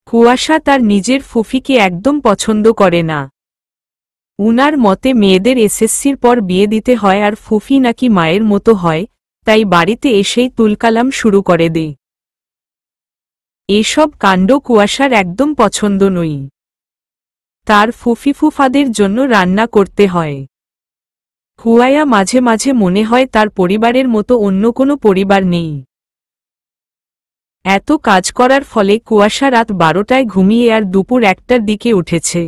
কুয়াশা তার নিজের ফুফিকে একদম পছন্দ করে না। উনার মতে মেয়েদের এসএসসির পর বিয়ে দিতে হয় আর ফুফি নাকি মায়ের মতো হয়, তাই বাড়িতে এসেই তুলকালাম শুরু করে দেয়। এসব কাণ্ড কুয়াশার একদম পছন্দ নয়। তার ফুফি ফুফাদের জন্য রান্না করতে হয়। কুয়ায়া মাঝে মাঝে মনে হয় তার পরিবারের মতো অন্য কোনো পরিবার নেই। এত কাজ করার ফলে কুয়াশা রাত 12টায় ঘুমিয়ে আর দুপুর 1টার দিকে উঠেছে।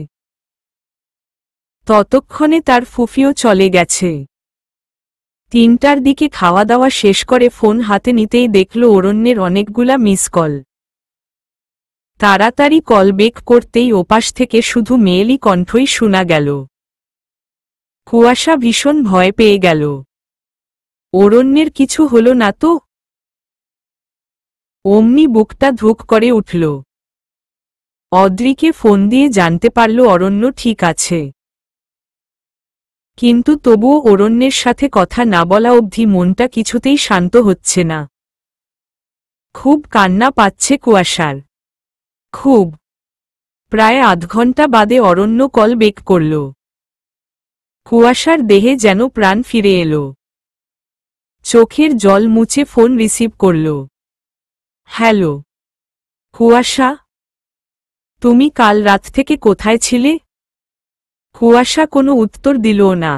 ততক্ষণে তার ফুফিও চলে গেছে। 3টার দিকে খাওয়া দাওয়া শেষ করে ফোন হাতে নিতেই দেখল অরণ্যের অনেকগুলা মিস কল। তাড়াতাড়ি কল বেক করতেই ওপাশ থেকে শুধু মেয়েলি কণ্ঠই শোনা গেল। কুয়াশা ভীষণ ভয় পেয়ে গেল। অরণ্যের কিছু হলো না তো? অমনি বুকটা ধুক করে উঠল। অদ্রিকে ফোন দিয়ে জানতে পারল অরণ্য ঠিক আছে। কিন্তু তবুও অরণ্যের সাথে কথা না বলা অবধি মনটা কিছুতেই শান্ত হচ্ছে না। খুব কান্না পাচ্ছে কুয়াশার। খুব। প্রায় আধ ঘন্টা বাদে অরণ্য কল বেক করল। কুয়াশার দেহে যেন প্রাণ ফিরে এলো। চোখের জল মুছে ফোন রিসিভ করল। হ্যালো কুয়াশা, তুমি কাল রাত থেকে কোথায় ছিলে? কুয়াশা কোনো উত্তর দিল না।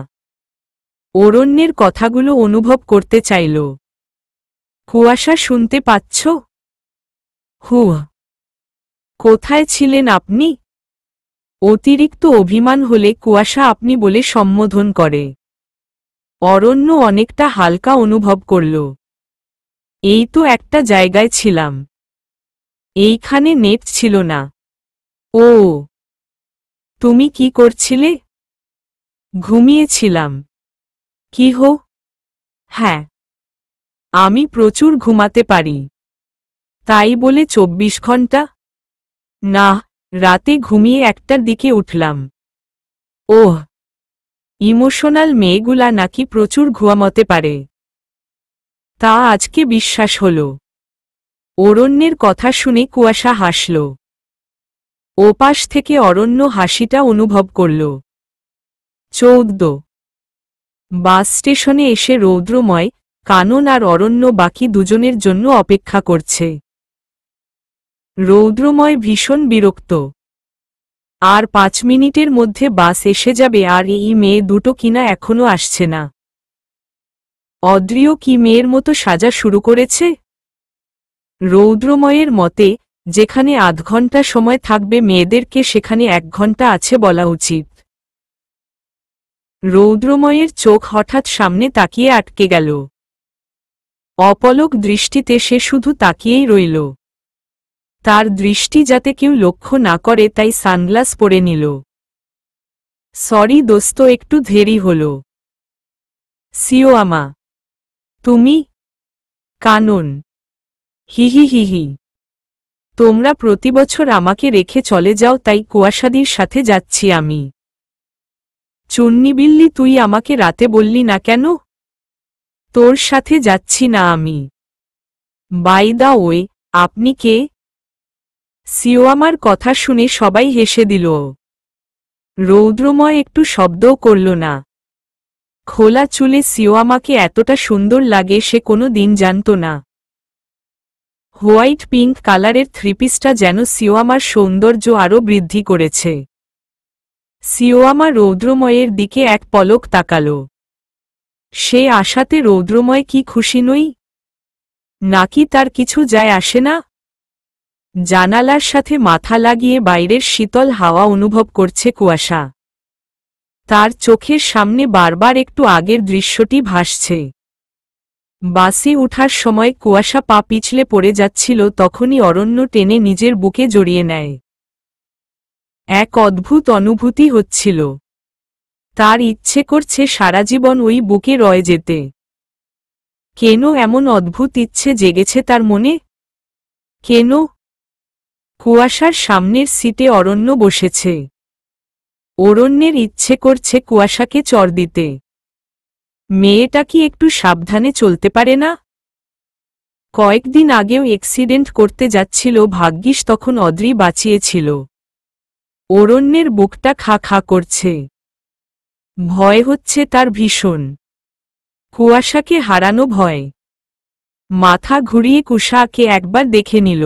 অরণ্যের কথাগুলো অনুভব করতে চাইল। কুয়াশা, শুনতে পাচ্ছ? হুহ। কোথায় ছিলেন আপনি? অতিরিক্ত অভিমান হলে কুয়াশা আপনি বলে সম্বোধন করে। অরণ্য অনেকটা হালকা অনুভব করল। এই তো একটা জায়গায় ছিলাম। এইখানে নেট ছিল না। ও, তুমি কি করছিলে? ঘুমিয়েছিলাম। কি হো? হ্যাঁ, আমি প্রচুর ঘুমাতে পারি। তাই বলে 24 ঘন্টা? না, রাতে ঘুমিয়ে 1টার দিকে উঠলাম। ওহ, ইমোশনাল মেয়েগুলা নাকি প্রচুর ঘুমাতে পারে। তা আজকে বিশ্বাস হল। অরণ্যের কথা শুনে কুয়াশা হাসল। ওপাশ থেকে অরণ্য হাসিটা অনুভব করল। 14 বাস স্টেশনে এসে রৌদ্রময়, কানন আর অরণ্য বাকি দুজনের জন্য অপেক্ষা করছে। রৌদ্রময় ভীষণ বিরক্ত। আর 5 মিনিটের মধ্যে বাস এসে যাবে আর এই মেয়ে দুটো কিনা এখনো আসছে না। অদ্রিও কি মেয়ের মতো সাজা শুরু করেছে? রৌদ্রময়ের মতে, যেখানে আধ ঘন্টা সময় থাকবে মেয়েদেরকে সেখানে 1 ঘন্টা আছে বলা উচিত। রৌদ্রময়ের চোখ হঠাৎ সামনে তাকিয়ে আটকে গেল। অপলক দৃষ্টিতে সে শুধু তাকিয়েই রইল। তার দৃষ্টি যাতে কেউ লক্ষ্য না করে তাই সানগ্লাস পরে নিল। সরি দোস্ত, একটু দেরি হল। সিওয়ামা, তুমি? কানন, হিহি হিহি। তোমরা প্রতিবছর আমাকে রেখে চলে যাও, তাই কুয়াশাদির সাথে যাচ্ছি আমি। চুন্নিবিল্লি, তুই আমাকে রাতে বললি না কেন? তোর সাথে যাচ্ছি না আমি। বাই দা ওয়ে, আপনি কে? সিওয়ামার কথা শুনে সবাই হেসে দিল। রৌদ্রময় একটু শব্দও করল না। খোলা চুলে সিওয়ামাকে এতটা সুন্দর লাগে সে কোনো দিন জানত না। হোয়াইট পিঙ্ক কালারের থ্রিপিসটা যেন সিওয়ামার সৌন্দর্য আরও বৃদ্ধি করেছে। সিওয়ামা রৌদ্রময়ের দিকে এক পলক তাকাল। সে আশাতে রৌদ্রময় কি খুশি নই? নাকি তার কিছু যায় আসে না? জানালার সাথে মাথা লাগিয়ে বাইরের শীতল হাওয়া অনুভব করছে কুয়াশা। তার চোখের সামনে বারবার একটু আগের দৃশ্যটি ভাসছে। বাসে ওঠার সময় কুয়াশা পা পিছলে পড়ে যাচ্ছিল, তখনই অরণ্য টেনে নিজের বুকে জড়িয়ে নেয়। এক অদ্ভুত অনুভূতি হচ্ছিল। তার ইচ্ছে করছে সারা জীবন ওই বুকে রয়ে যেতে। কেন এমন অদ্ভুত ইচ্ছে জেগেছে তার মনে? কেন? কুয়াশার সামনের সিটে অরণ্য বসেছে। অরণ্যের ইচ্ছে করছে কুয়াশাকে চড় দিতে। মেয়েটা কি একটু সাবধানে চলতে পারে না? কয়েকদিন আগেও অ্যাক্সিডেন্ট করতে যাচ্ছিল, ভাগ্যিস তখন অদ্রি বাঁচিয়েছিল। অরণ্যের বুকটা খা খা করছে। ভয় হচ্ছে তার ভীষণ। কুয়াশাকে হারানো ভয়। মাথা ঘুরিয়ে কুয়াশাকে একবার দেখে নিল।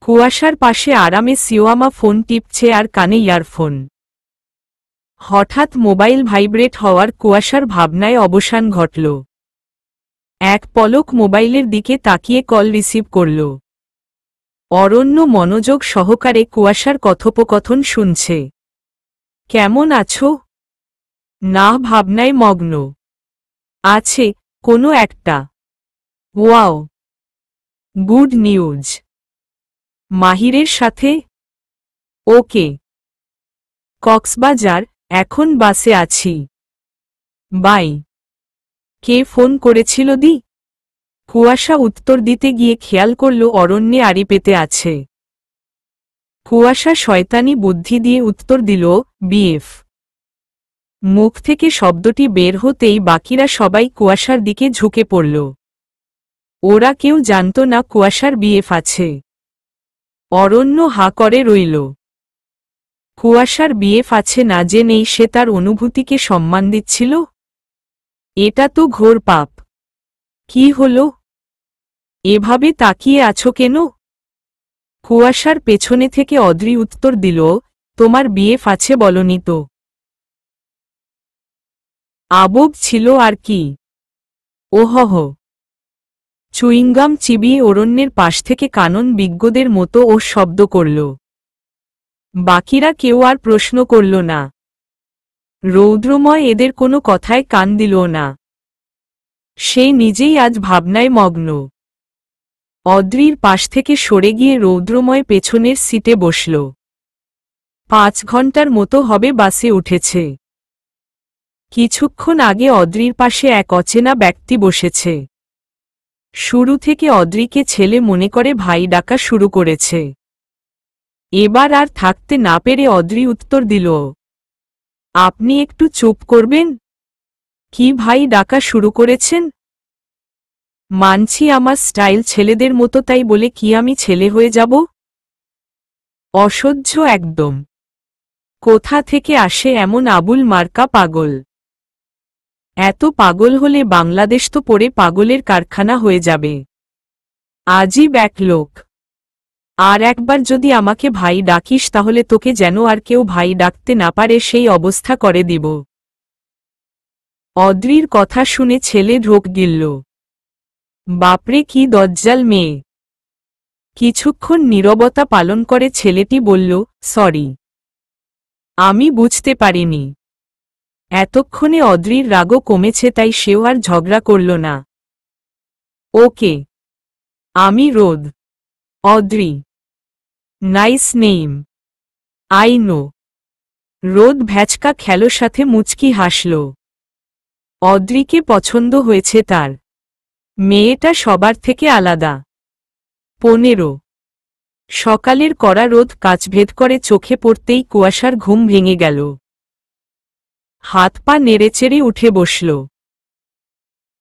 কুয়াশার পাশে আরামে সিওয়ামা ফোন টিপছে আর কানে ইয়ারফোন। হঠাৎ মোবাইল ভাইব্রেট হওয়ার কুয়াশার ভাবনায় অবসান ঘটল। এক পলক মোবাইলের দিকে তাকিয়ে কল রিসিভ করল। অরণ্য মনোযোগ সহকারে কুয়াশার কথোপকথন শুনছে। কেমন আছো? না, ভাবনায় মগ্ন। আছে কোনো একটা। Wow, good news. মাহিরের সাথে? ওকে। কক্সবাজার, এখন বাসে আছি। বাই। কে ফোন করেছিল দি? কুয়াশা উত্তর দিতে গিয়ে খেয়াল করল অরণ্যে আড়ি পেতে আছে। কুয়াশা শয়তানি বুদ্ধি দিয়ে উত্তর দিল, বিএফ। মুখ থেকে শব্দটি বের হতেই বাকিরা সবাই কুয়াশার দিকে ঝুঁকে পড়ল। ওরা কেউ জানত না কুয়াশার বিএফ আছে। অরণ্য হা করে রইল। কুয়াশার বিএফ আছে না জেনেই সে তার অনুভূতিকে সম্মান দিচ্ছিল। এটা তো ঘোর পাপ। কি হলো? এভাবে তাকিয়ে আছো কেন? কুয়াশার পেছনে থেকে অদ্রি উত্তর দিল, তোমার বিএফ আছে বলনি তো। আবব ছিল আর কি। ওহহ। চুইংগাম চিবিয়ে অরণ্যের পাশ থেকে কানন বিজ্ঞদের মতো ও শব্দ করল। বাকিরা কেউ আর প্রশ্ন করল না। রৌদ্রময় এদের কোনো কথায় কান দিল না। সে নিজেই আজ ভাবনায় মগ্ন। অদ্রির পাশ থেকে সরে গিয়ে রৌদ্রময় পেছনের সিটে বসল। 5 ঘন্টার মতো হবে বাসে উঠেছে। কিছুক্ষণ আগে অদ্রির পাশে এক অচেনা ব্যক্তি বসেছে। শুরু থেকে অদ্রিকে ছেলে মনে করে ভাই ডাকা শুরু করেছে। এবার আর থাকতে না পেরে অদ্রি উত্তর দিল, আপনি একটু চুপ করবেন? কি ভাই ডাকা শুরু করেছেন? মানছি আমার স্টাইল ছেলেদের মতো, তাই বলে কি আমি ছেলে হয়ে যাব? অসহ্য একদম। কোথা থেকে আসে এমন আবুল মার্কা পাগল? এত পাগল হলে বাংলাদেশ তো পড়ে পাগলের কারখানা হয়ে যাবে। আজীব এক লোক। আর একবার যদি আমাকে ভাই ডাকিস তাহলে তোকে যেন আর কেউ ভাই ডাকতে না পারে সেই অবস্থা করে দিব। অদ্রির কথা শুনে ছেলে ঢোক গিলল। বাপরে কি দজ্জাল মেয়ে। কিছুক্ষণ নীরবতা পালন করে ছেলেটি বলল, সরি, আমি বুঝতে পারিনি। এতক্ষণে অদ্রির রাগও কমেছে, তাই সেও আর ঝগড়া করল না। ওকে, আমি রোদ। Adri. Nice name. I know. রোদ ভ্যাচকা খেলো সাথে মুচকি হাসল। অদ্রিকে পছন্দ হয়েছে তার। মেয়েটা সবার থেকে আলাদা। 15। সকালের কড়া রোদ কাচভেদ করে চোখে পড়তেই কুয়াশার ঘুম ভেঙে গেল। হাত পা নেড়েচেড়ে উঠে বসল।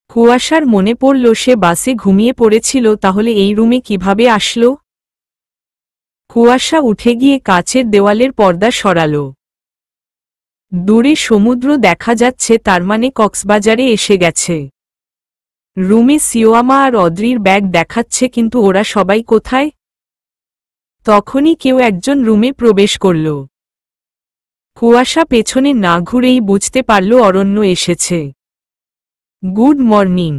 কুয়াশার মনে পড়ল সে বাসে ঘুমিয়ে পড়েছিল, তাহলে এই রুমে কিভাবে আসলো? কুয়াশা উঠে গিয়ে কাচের দেওয়ালের পর্দা সরাল। দূরে সমুদ্র দেখা যাচ্ছে, তার মানে কক্সবাজারে এসে গেছে। রুমে সিওয়ামা আর অদ্রির ব্যাগ দেখাচ্ছে, কিন্তু ওরা সবাই কোথায়? তখনই কেউ একজন রুমে প্রবেশ করল। কুয়াশা পেছনে না ঘুরেই বুঝতে পারল অরণ্য এসেছে। Good morning.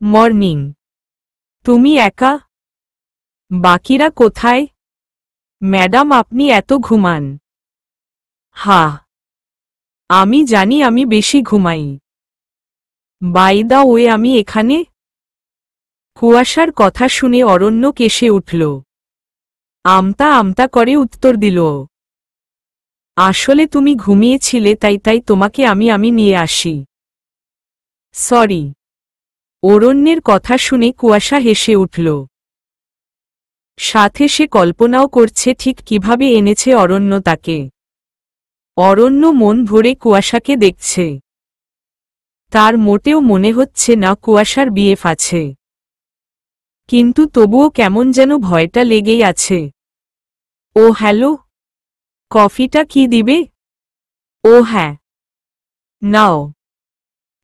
মর্নিং। তুমি একা? বাকিরা কোথায়? ম্যাডাম, আপনি এত ঘুমান? হ্যাঁ, আমি জানি আমি বেশি ঘুমাই। বাই দা ওয়ে, আমি এখানে। কুয়াশার কথা শুনে অরণ্য কেসে উঠল। আমতা আমতা করে উত্তর দিল, আসলে তুমি ঘুমিয়েছিলে, তাই তোমাকে আমি নিয়ে আসি। সরি। অরণ্যের কথা শুনে কুয়াশা হেসে উঠল। সাথে সে কল্পনাও করছে ঠিক কিভাবে এনেছে অরণ্য তাকে। অরণ্য মন ভরে কুয়াশাকে দেখছে। তার মোটেও মনে হচ্ছে না কুয়াশার বিএফ আছে, কিন্তু তবুও কেমন যেন ভয়টা লেগেই আছে। ও হ্যালো, কফিটা কি দিবে? ও হ্যাঁ, নাও।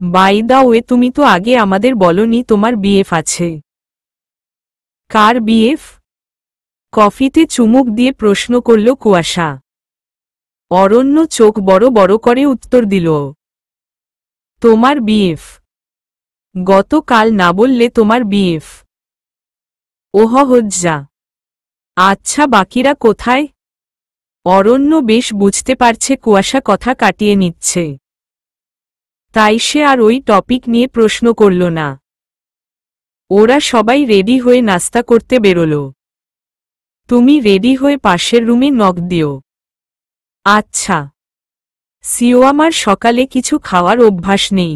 বাই দা ওয়ে, তুমি তো আগে আমাদের বলনি তোমার বিএফ আছে। কার বিএফ? কফিতে চুমুক দিয়ে প্রশ্ন করল কুয়াশা। অরণ্য চোখ বড় বড় করে উত্তর দিল, তোমার বিএফ। গতকাল না বললে তোমার বিএফ? ওহ হজ্জা। আচ্ছা, বাকিরা কোথায়? অরণ্য বেশ বুঝতে পারছে কুয়াশা কথা কাটিয়ে নিচ্ছে, তাই সে আর ওই টপিক নিয়ে প্রশ্ন করল না। ওরা সবাই রেডি হয়ে নাস্তা করতে বেরোল। তুমি রেডি হয়ে পাশের রুমে নক দিও। আচ্ছা। সিওয়ামার সকালে কিছু খাওয়ার অভ্যাস নেই,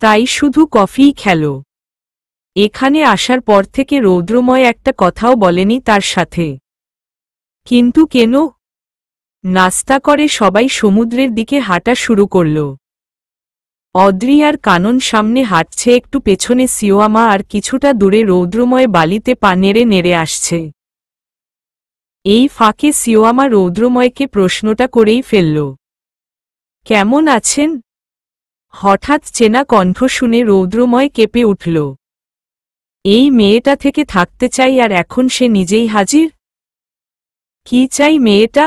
তাই শুধু কফিই খেল। এখানে আসার পর থেকে রৌদ্রময় একটা কথাও বলেনি তার সাথে। কিন্তু কেন? নাস্তা করে সবাই সমুদ্রের দিকে হাঁটা শুরু করল। অদ্রি আর কানন সামনে হাঁটছে, একটু পেছনে সিওয়ামা, আর কিছুটা দূরে রৌদ্রময় বালিতে পা নেড়ে নেড়ে আসছে। এই ফাঁকে সিওয়ামা রৌদ্রময়কে প্রশ্নটা করেই ফেলল, কেমন আছেন? হঠাৎ চেনা কণ্ঠ শুনে রৌদ্রময় কেঁপে উঠল। এই মেয়েটা থেকে থাকতে চাই, আর এখন সে নিজেই হাজির। কি চাই মেয়েটা?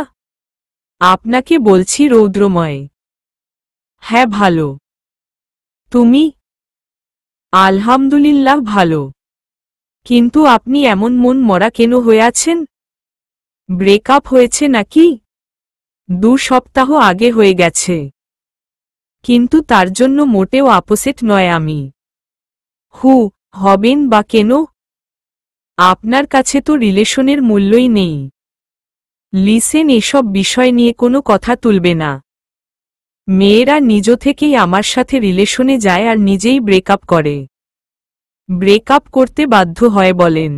আপনাকে বলছি রৌদ্রময়। হ্যাঁ ভালো। তুমি? আলহামদুলিল্লাহ ভালো। কিন্তু আপনি এমন মন মরা কেন হয়ে আছেন? ব্রেকআপ হয়েছে নাকি? 2 সপ্তাহ আগে হয়ে গেছে। কিন্তু তার জন্য মোটেও আপসেট নয় আমি। হবেন বা কেন? আপনার কাছে তো রিলেশনের মূল্যই নেই। লিসেন, এসব বিষয় নিয়ে কোনো কথা তুলবে না। মেয়েরা নিজ থেকেই আমার সাথে রিলেশনে যায় আর নিজেই ব্রেকআপ করে। ব্রেকআপ করতে বাধ্য হয় বলেন?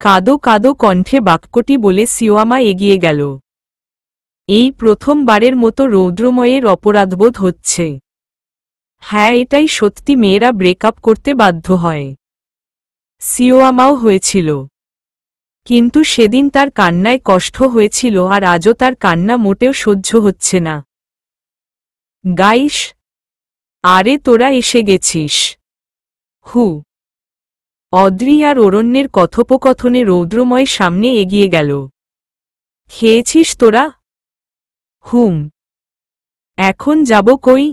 কাদো কাদো কণ্ঠে বাক্যটি বলে সিওয়ামা এগিয়ে গেল। এই প্রথমবারের মতো রৌদ্রময়ের অপরাধবোধ হচ্ছে। হ্যাঁ, এটাই সত্যি, মেয়েরা ব্রেকআপ করতে বাধ্য হয়। সিওয়ামাও হয়েছিল, কিন্তু সেদিন তার কান্নায় কষ্ট হয়েছিল, আর আজও তার কান্না মোটেও সহ্য হচ্ছে না। গাইস, আরে তোরা এসে গেছিস। অদ্রি আর অরণ্যের কথোপকথনে রৌদ্রময় সামনে এগিয়ে গেল। খেয়েছিস তোরা? এখন যাব কই?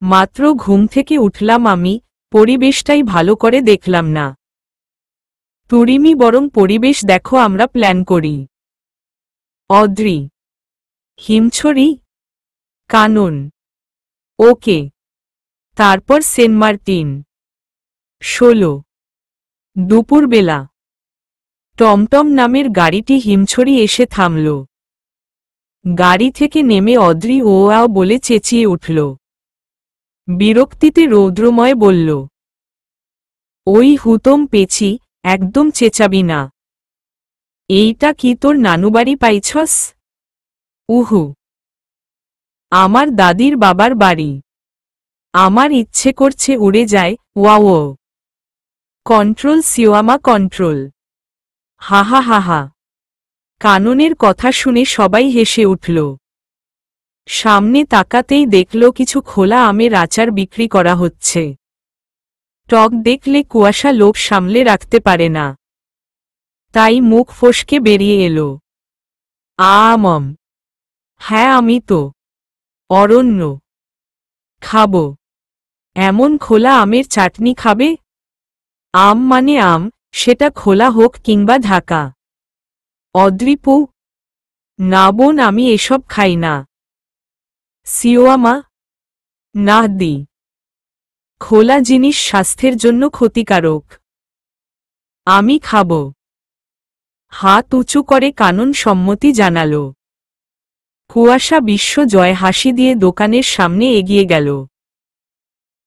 মাত্র ঘুম থেকে উঠলাম আমি, পরিবেশটাই ভালো করে দেখলাম না। তুরিমি বরং পরিবেশ দেখো, আমরা প্ল্যান করি। অদ্রি। হিমছড়ি? কানন। ওকে। তারপর সেন্ট মার্টিন। 16। দুপুরবেলা টমটম নামের গাড়িটি হিমছড়ি এসে থামল। গাড়ি থেকে নেমে অদ্রি ও আও বলে চেঁচিয়ে উঠল। বিরক্তিতে রৌদ্রময় বলল, ওই হুতম পেছি, একদম চেঁচাবি না। এইটা কি তোর নানুবাড়ি পাইছস? উহু, আমার দাদির বাবার বাড়ি। আমার ইচ্ছে করছে উড়ে যায়, ওয়াও। কন্ট্রোল সিওয়ামা কন্ট্রোল। হা হা হা হা। কাননের কথা শুনে সবাই হেসে উঠল। সামনে তাকাতেই দেখল কিছু খোলা আমের আচার বিক্রি করা হচ্ছে। টক দেখলে কুয়াশা লোভ সামলে রাখতে পারে না, তাই মুখ ফসকে বেরিয়ে এলো। আমম। হ্যাঁ আমি তো। অরণ্য। খাবো। এমন খোলা আমের চাটনি খাবে? আম মানে আম, সেটা খোলা হোক কিংবা ঢাকা। অদ্রিপু। না বোন, আমি এসব খাই না। সিওয়ামা। না দি। খোলা জিনিস স্বাস্থ্যের জন্য ক্ষতিকারক। আমি খাব। হাত উঁচু করে কানন সম্মতি জানালো। কুয়াশা বিশ্বজয় হাসি দিয়ে দোকানের সামনে এগিয়ে গেল।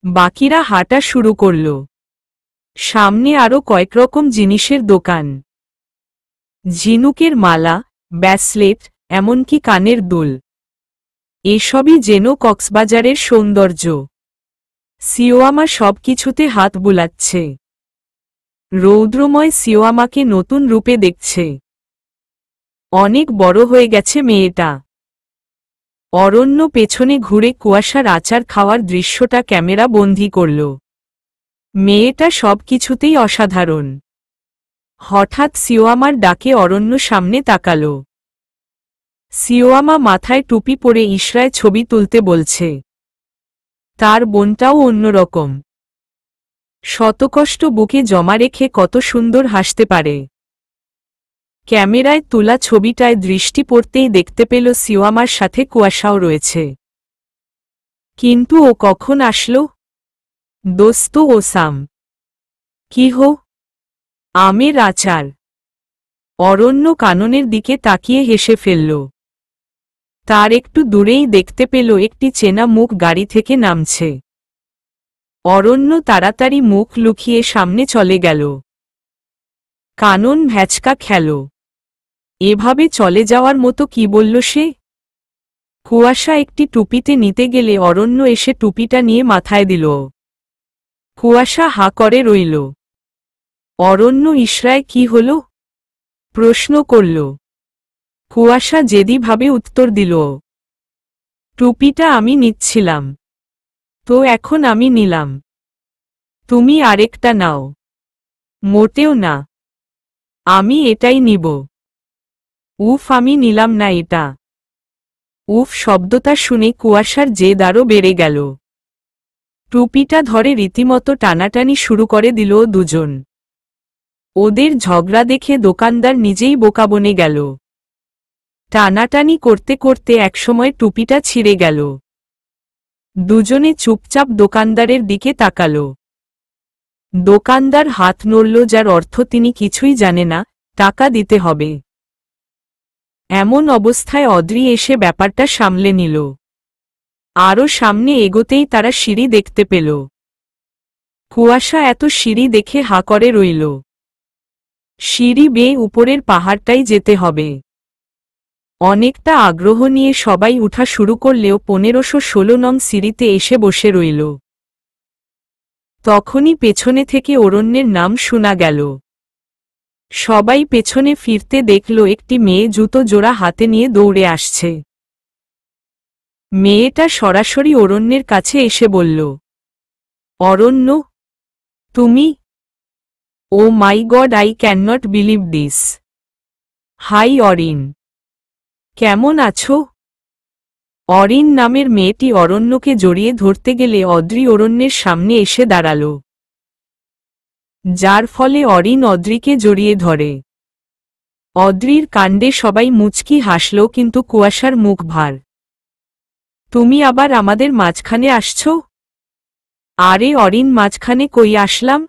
বাকিরা হাঁটা শুরু করল। সামনে আরও কয়েক রকম জিনিসের দোকান। ঝিনুকের মালা, ব্যাসলেট, এমনকি কানের দুল। এসবই যেন কক্সবাজারের সৌন্দর্য। সিওয়ামা সবকিছুতে হাত বুলাচ্ছে। রৌদ্রময় সিওয়ামাকে নতুন রূপে দেখছে। অনেক বড় হয়ে গেছে মেয়েটা। অরণ্য পেছনে ঘুরে কুয়াশার আচার খাওয়ার দৃশ্যটা ক্যামেরা বন্দী করল। মেয়েটা সবকিছুতেই অসাধারণ। হঠাৎ সিওয়ামার ডাকে অরণ্য সামনে তাকাল। সিওয়ামা মাথায় টুপি পরে ইশরায় ছবি তুলতে বলছে। তার বোনটাও অন্যরকম। শতকষ্ট বুকে জমা রেখে কত সুন্দর হাসতে পারে। ক্যামেরায় তোলা ছবিটায় দৃষ্টি পড়তেই দেখতে পেল সিওয়ামার সাথে কুয়াশাও রয়েছে। কিন্তু ও কখন আসলো? দোস্ত ওসাম। কি হো? আমের আচার। অরণ্য কাননের দিকে তাকিয়ে হেসে ফেলল। তার একটু দূরেই দেখতে পেল একটি চেনা মুখ গাড়ি থেকে নামছে। অরণ্য তাড়াতাড়ি মুখ লুকিয়ে সামনে চলে গেল। কানন ভ্যাচকা খেল। এভাবে চলে যাওয়ার মতো কি বলল সে? কুয়াশা একটি টুপিতে নিতে গেলে অরণ্য এসে টুপিটা নিয়ে মাথায় দিল। কুয়াশা হা করে রইল। অরণ্য ইশরায় কি হল? প্রশ্ন করল। কুয়াশা জেদিভাবে উত্তর দিল। টুপিটা আমি নিচ্ছিলাম, তো এখন আমি নিলাম। তুমি আরেকটা নাও। মোটেও না, আমি এটাই নিব। উফ, আমি নিলাম না এটা। উফ শব্দটা শুনে কুয়াশার জেদ আরও বেড়ে গেল। টুপিটা ধরে রীতিমতো টানাটানি শুরু করে দিল দুজন। ওদের ঝগড়া দেখে দোকানদার নিজেই বোকা বনে গেল। টানাটানি করতে করতে একসময় টুপিটা ছিঁড়ে গেল। দুজনে চুপচাপ দোকানদারের দিকে তাকাল। দোকানদার হাত নড়ল, যার অর্থ তিনি কিছুই জানে না, টাকা দিতে হবে। এমন অবস্থায় অদ্রি এসে ব্যাপারটা সামলে নিল। আরও সামনে এগোতেই তারা সিঁড়ি দেখতে পেল। কুয়াশা এত সিঁড়ি দেখে হা করে রইল। সিঁড়ি বেয়ে উপরের পাহাড়টাই যেতে হবে। অনেকটা আগ্রহ নিয়ে সবাই উঠা শুরু করলেও 1516 নং সিঁড়িতে এসে বসে রইল। তখনই পেছনে থেকে অরণ্যের নাম শোনা গেল। সবাই পেছনে ফিরতে দেখল একটি মেয়ে জুতো জোড়া হাতে নিয়ে দৌড়ে আসছে। মেয়েটা সরাসরি অরণ্যের কাছে এসে বলল, অরণ্য, তুমি? Oh my God, I cannot believe this. Hi Arin, কেমন আছো? অরিন নামের মেয়েটি অরণ্যকে জড়িয়ে ধরতে গেলে অদ্রি অরণ্যের সামনে এসে দাঁড়াল, যার ফলে অরিন অদ্রিকে জড়িয়ে ধরে। অদ্রির কাণ্ডে সবাই মুচকি হাসল, কিন্তু কুয়াশার মুখ ভার। তুমি আবার আমাদের মাঝখানে আসছো? আরে অরিন, মাঝখানে কই আসলাম?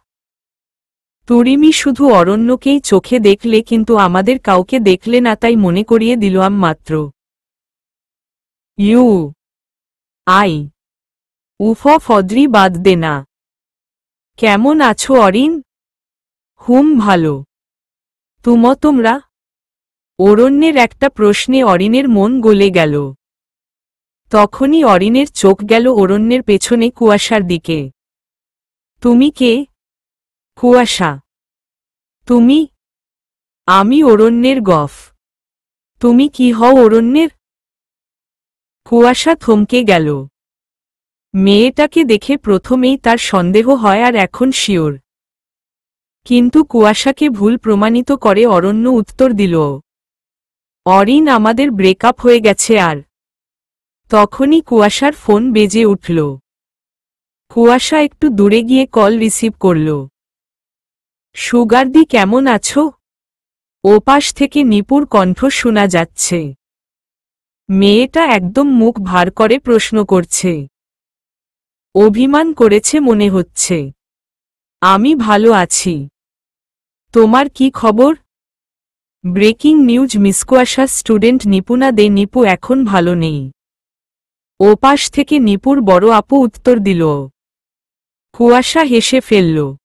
তুরিমি শুধু অরণ্যকেই চোখে দেখলে, কিন্তু আমাদের কাউকে দেখলে না, তাই মনে করিয়ে দিলাম মাত্র। ইউ আই উফ অদ্রি, বাদ দে না। কেমন আছো অরিন? হুম, ভালো। তোমরা? অরণ্যের একটা প্রশ্নে অরিনের মন গলে গেল। তখনই অরিনের চোখ গেল অরণ্যের পেছনে কুয়াশার দিকে। তুমি কে? কুয়াশা। তুমি? আমি অরণ্যের গফ। তুমি কি হও অরণ্যের? কুয়াশা থমকে গেল। মেয়েটাকে দেখে প্রথমেই তার সন্দেহ হয় আর এখন শিওর। কিন্তু কুয়াশাকে ভুল প্রমাণিত করে অরণ্য উত্তর দিল, অরিন, আমাদের ব্রেকআপ হয়ে গেছে। আর তখনই কুয়াশার ফোন বেজে উঠল। কুয়াশা একটু দূরে গিয়ে কল রিসিভ করল। সুগারদি, কেমন আছো? ওপাশ থেকে নিপুর কণ্ঠ শোনা যাচ্ছে। মেয়েটা একদম মুখ ভার করে প্রশ্ন করছে। অভিমান করেছে মনে হচ্ছে। আমি ভালো আছি। তোমার কি খবর? ব্রেকিং নিউজ, মিস কুয়াশার স্টুডেন্ট নিপুণা দে। নিপু এখন ভালো নেই। ওপাশ থেকে নিপুর বড় আপু উত্তর দিল। কুয়াশা হেসে ফেলল।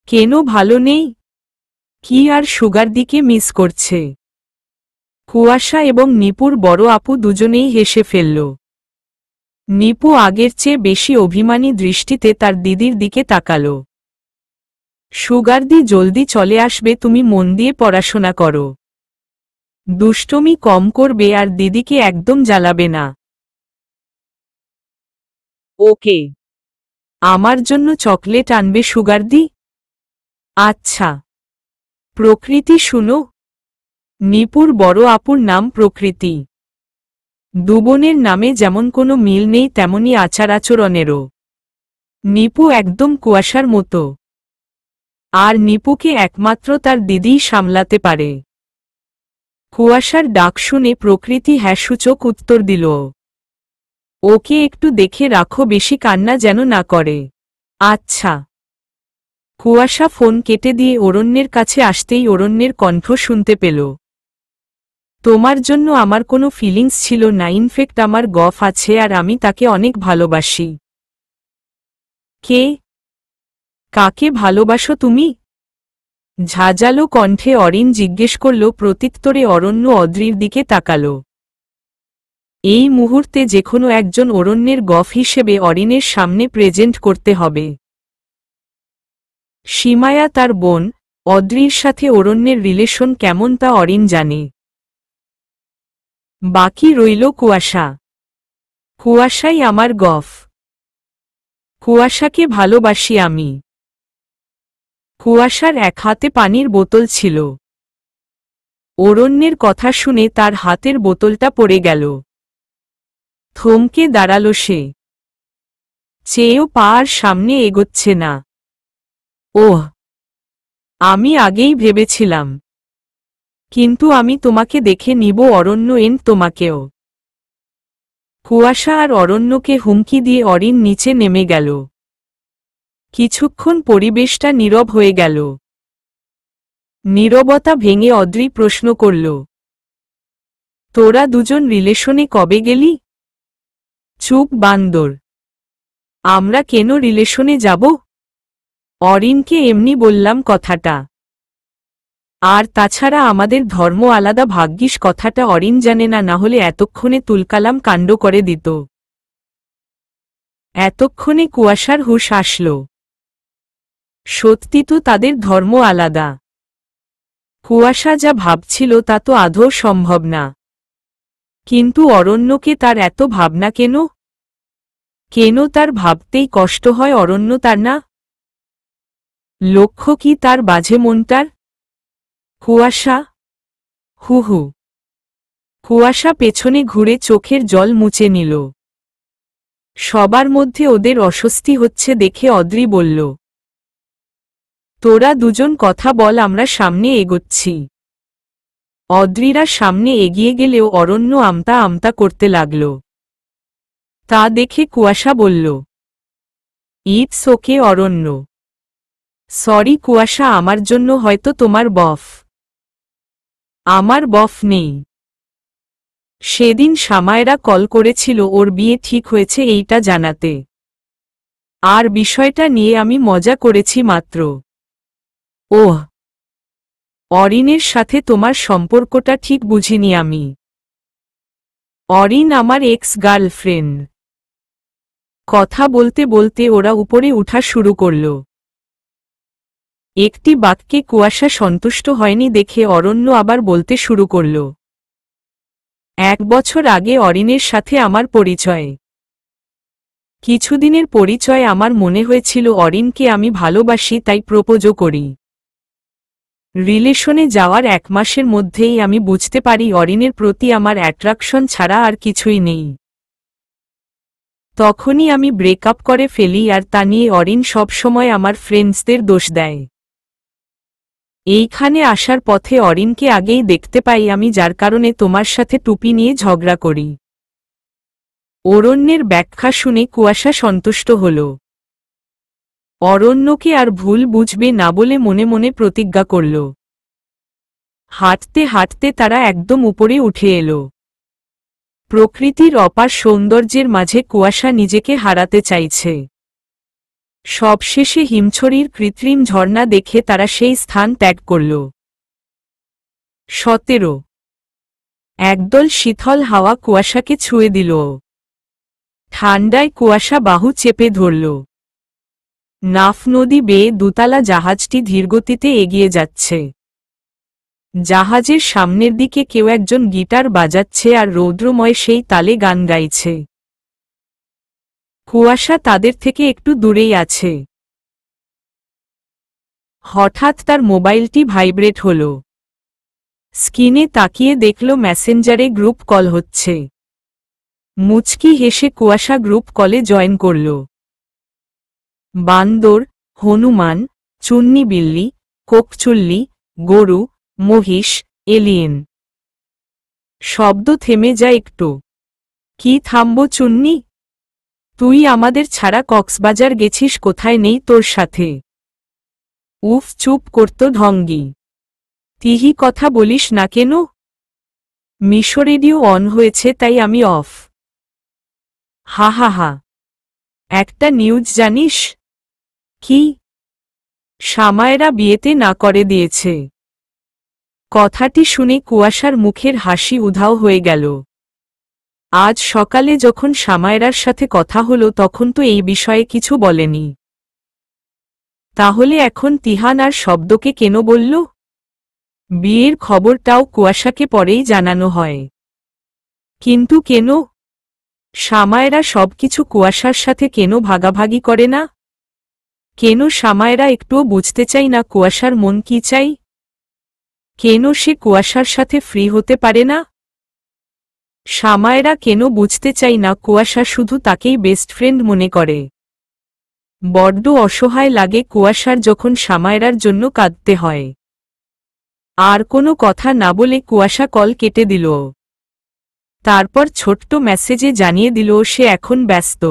কেন ভালো নেই? কি আর সুগারদিকে মিস করছে? কুয়াশা এবং নিপুর বড় আপু দুজনেই হেসে ফেলল। নিপু আগের চেয়ে বেশি অভিমানী দৃষ্টিতে তার দিদির দিকে তাকাল। সুগারদি জলদি চলে আসবে, তুমি মন দিয়ে পড়াশোনা করো। দুষ্টমি কম করবে আর দিদিকে একদম জ্বালাবে না। ওকে। আমার জন্য চকলেট আনবে সুগারদি? আচ্ছা। প্রকৃতি, শুনো। নিপুর বড় আপুর নাম প্রকৃতি। দুবোনের নামে যেমন কোনো মিল নেই, তেমনি আচার আচরণেরও। নিপু একদম কুয়াশার মতো। আর নিপুকে একমাত্র তার দিদিই সামলাতে পারে। কুয়াশার ডাক শুনে প্রকৃতি হ্যাঁসূচক উত্তর দিল। ওকে একটু দেখে রাখো, বেশি কান্না যেন না করে। আচ্ছা। কুয়াশা ফোন কেটে দিয়ে অরণ্যের কাছে আসতেই অরণ্যের কণ্ঠ শুনতে পেল। তোমার জন্য আমার কোনো ফিলিংস ছিল না, ইনফেক্ট আমার গফ আছে আর আমি তাকে অনেক ভালোবাসি। কে? কাকে ভালোবাসো তুমি? ঝাঁঝালো কণ্ঠে অরিন জিজ্ঞেস করল। প্রত্যুত্তরে অরণ্য অদ্রির দিকে তাকাল। এই মুহূর্তে যেকোনো একজন অরণ্যের গফ হিসেবে অরিনের সামনে প্রেজেন্ট করতে হবে। সীমায়া তার বোন, অদ্রির সাথে অরণ্যের রিলেশন কেমন তা অরিন জানে। বাকি রইল কুয়াশা। কুয়াশাই আমার গফ। কুয়াশাকে ভালোবাসি আমি। কুয়াশার এক হাতে পানির বোতল ছিল। অরণ্যের কথা শুনে তার হাতের বোতলটা পড়ে গেল। থমকে দাঁড়াল সে। চেয়েও পা আর সামনে এগোচ্ছে না। ওহ, আমি আগেই ভেবেছিলাম। কিন্তু আমি তোমাকে দেখে নিব অরণ্য, তোমাকেও। কুয়াশা আর অরণ্যকে হুমকি দিয়ে অরিন নিচে নেমে গেল। কিছুক্ষণ পরিবেশটা নীরব হয়ে গেল। নীরবতা ভেঙে অদ্রি প্রশ্ন করল, তোরা দুজন রিলেশনে কবে গেলি? চুপ বান্দর। আমরা কেন রিলেশনে যাব? অরিনকে এমনি বললাম কথাটা। আর তাছাড়া আমাদের ধর্ম আলাদা, ভাগ্যিস কথাটা অরিন জানে না, না হলে এতক্ষণে তুলকালাম কাণ্ড করে দিত। এতক্ষণে কুয়াশার হুঁশ আসল। সত্যি তো তাদের ধর্ম আলাদা। কুয়াশা যা ভাবছিল তা তো আদৌ সম্ভব না। কিন্তু অরণ্যকে তার এত ভাবনা কেন? কেন তার ভাবতেই কষ্ট হয় অরণ্য তার না? লক্ষ্য কি তার বাজে মনটার? কুয়াশা। হু হু। কুয়াশা পেছনে ঘুরে চোখের জল মুছে নিল। সবার মধ্যে ওদের অস্বস্তি হচ্ছে দেখে অদ্রি বলল, তোরা দুজন কথা বল, আমরা সামনে এগোচ্ছি। অদ্রিরা সামনে এগিয়ে গেলেও অরণ্য আমতা আমতা করতে লাগল। তা দেখে কুয়াশা বলল, ইটস ওকে অরণ্য। সরি কুয়াশা, আমার জন্য হয়তো তোমার বফ। আমার বফ নেই। সেদিন সামায়রা কল করেছিল ওর বিয়ে ঠিক হয়েছে এইটা জানাতে। আর বিষয়টা নিয়ে আমি মজা করেছি মাত্র। ওহ, অরিনের সাথে তোমার সম্পর্কটা ঠিক বুঝিনি আমি। অরিন আমার এক্স গার্লফ্রেন্ড। কথা বলতে বলতে ওরা উপরে উঠা শুরু করল। একটি বাক্যে কুয়াশা সন্তুষ্ট হয়নি দেখে অরণ্য আবার বলতে শুরু করল। 1 বছর আগে অরিনের সাথে আমার পরিচয়। কিছুদিনের পরিচয় আমার মনে হয়েছিল অরিনকে আমি ভালোবাসি, তাই প্রপোজও করি। রিলেশনে যাওয়ার 1 মাসের মধ্যেই আমি বুঝতে পারি অরিনের প্রতি আমার অ্যাট্রাকশন ছাড়া আর কিছুই নেই। তখনই আমি ব্রেকআপ করে ফেলি, আর তা নিয়ে অরিন সবসময় আমার ফ্রেন্ডসদের দোষ দেয়। এইখানে আসার পথে অরিনকে আগেই দেখতে পাই আমি, যার কারণে তোমার সাথে টুপি নিয়ে ঝগড়া করি। অরণ্যের ব্যাখ্যা শুনে কুয়াশা সন্তুষ্ট হল। অরণ্যকে আর ভুল বুঝবে না বলে মনে মনে প্রতিজ্ঞা করল। হাঁটতে হাঁটতে তারা একদম উপরে উঠে এলো। প্রকৃতির অপার সৌন্দর্যের মাঝে কুয়াশা নিজেকে হারাতে চাইছে। সবশেষে হিমছড়ির কৃত্রিম ঝর্ণা দেখে তারা সেই স্থান ত্যাগ করল। 17 একদল শীতল হাওয়া কুয়াশাকে ছুঁয়ে দিল। ঠান্ডায় কুয়াশা বাহু চেপে ধরল। নাফ নদী বেয়ে দুতলা জাহাজটি ধীরগতিতে এগিয়ে যাচ্ছে। জাহাজের সামনের দিকে কেউ একজন গিটার বাজাচ্ছে আর রৌদ্রময় সেই তালে গান গাইছে। কুয়াশা তাদের থেকে একটু দূরেই আছে। হঠাৎ তার মোবাইলটি ভাইব্রেট হল। স্ক্রিনে তাকিয়ে দেখল মেসেঞ্জারে গ্রুপ কল হচ্ছে। মুচকি হেসে কুয়াশা গ্রুপ কলে জয়েন করল। বান্দর, হনুমান, চুন্নি বিল্লি, কোকচুল্লি, গরু, মহিষ, এলিয়েন। শব্দ থেমে যায় একটু। কি থামব চুন্নি? তুই আমাদের ছাড়া কক্সবাজার গেছিস, কোথায় নেই তোর সাথে? উফ, চুপ করত ঢঙ্গি। তিহি কথা বলিস না কেন? মিশো রেডিও অন হয়েছে তাই আমি অফ। হা হা হা। একটা নিউজ জানিস? কি? সামায়েরা বিয়েতে না করে দিয়েছে। কথাটি শুনে কুয়াশার মুখের হাসি উধাও হয়ে গেল। আজ সকালে যখন সামায়েরার সাথে কথা হলো তখন তো এই বিষয়ে কিছু বলেনি। তাহলে এখন তিহান আর শব্দকে কেন বলল? বিয়ের খবরটাও কুয়াশাকে পরেই জানানো হয়। কিন্তু কেন? সামায়েরা সবকিছু কুয়াশার সাথে কেন ভাগাভাগি করে না? কেন সামায়েরা একটুও বুঝতে চাই না কুয়াশার মন কি চাই? কেন সে কুয়াশার সাথে ফ্রি হতে পারে না? সামায়েরা কেন বুঝতে চাই না কুয়াশা শুধু তাকেই বেস্ট ফ্রেন্ড মনে করে? বড্ড অসহায় লাগে কুয়াশার যখন সামায়েরার জন্য কাঁদতে হয়। আর কোনো কথা না বলে কুয়াশা কল কেটে দিল। তারপর ছোট্ট মেসেজে জানিয়ে দিল সে এখন ব্যস্ত।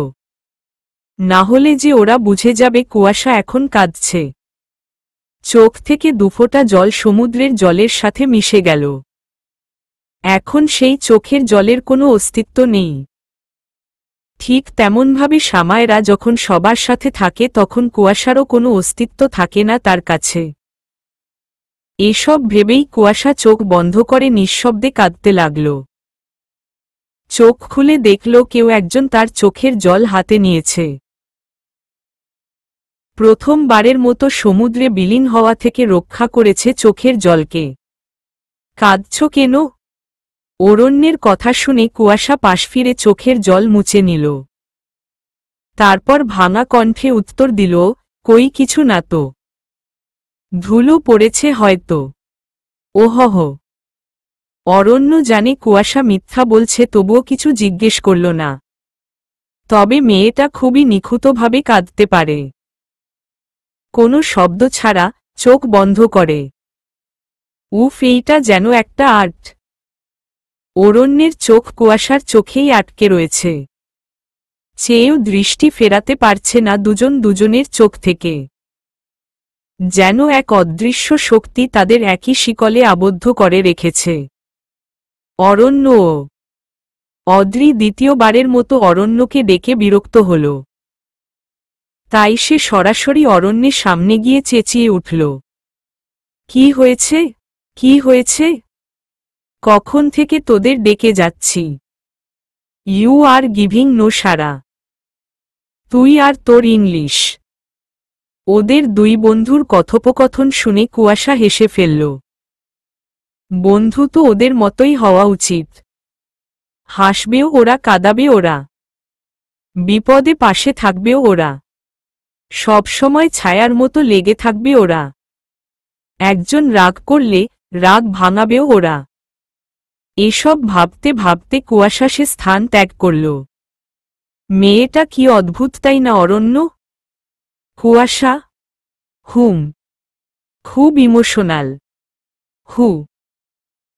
না হলে যে ওরা বুঝে যাবে কুয়াশা এখন কাঁদছে। চোখ থেকে দুফোঁটা জল সমুদ্রের জলের সাথে মিশে গেল। এখন সেই চোখের জলের কোনো অস্তিত্ব নেই। ঠিক তেমনভাবে সামায়েরা যখন সবার সাথে থাকে তখন কুয়াশারও কোনো অস্তিত্ব থাকে না তার কাছে। এসব ভেবেই কুয়াশা চোখ বন্ধ করে নিঃশব্দে কাঁদতে লাগল। চোখ খুলে দেখল কেউ একজন তার চোখের জল হাতে নিয়েছে। প্রথমবারের মতো সমুদ্রে বিলীন হওয়া থেকে রক্ষা করেছে চোখের জলকে। কাঁদছ কেন? অরণ্যের কথা শুনে কুয়াশা পাশ ফিরে চোখের জল মুছে নিল। তারপর ভাঙা কণ্ঠে উত্তর দিল, কই কিছু না তো। ধুলো পড়েছে হয়তো। ওহহ। অরণ্য জানে কুয়াশা মিথ্যা বলছে, তবুও কিছু জিজ্ঞেস করল না। তবে মেয়েটা খুবই নিখুঁতভাবে কাঁদতে পারে। কোনো শব্দ ছাড়া চোখ বন্ধ করে। উফ, এইটা যেন একটা আর্ট। অরণ্যের চোখ কুয়াশার চোখেই আটকে রয়েছে। চেয়েও দৃষ্টি ফেরাতে পারছে না দুজন দুজনের চোখ থেকে। যেন এক অদৃশ্য শক্তি তাদের একই শিকলে আবদ্ধ করে রেখেছে। অরণ্য ও অদ্রি দ্বিতীয়বারের মতো অরণ্যকে ডেকে বিরক্ত হল। তাই সে সরাসরি অরণ্যের সামনে গিয়ে চেঁচিয়ে উঠল, কি হয়েছে? কি হয়েছে? কখন থেকে তোদের ডেকে যাচ্ছি। ইউ আর গিভিং নো সাড়া। তুই আর তোর ইংলিশ। ওদের দুই বন্ধুর কথোপকথন শুনে কুয়াশা হেসে ফেলল। বন্ধু তো ওদের মতোই হওয়া উচিত। হাসবেও ওরা, কাঁদাবে ওরা, বিপদে পাশে থাকবেও ওরা, সবসময় ছায়ার মতো লেগে থাকবে ওরা। একজন রাগ করলে রাগ ভাঙাবেও ওরা। এসব ভাবতে ভাবতে কুয়াশা সে স্থান ত্যাগ করল। মেয়েটা কি অদ্ভুত, তাই না অরণ্য? কুয়াশা, হুম, খুব ইমোশনাল। হু,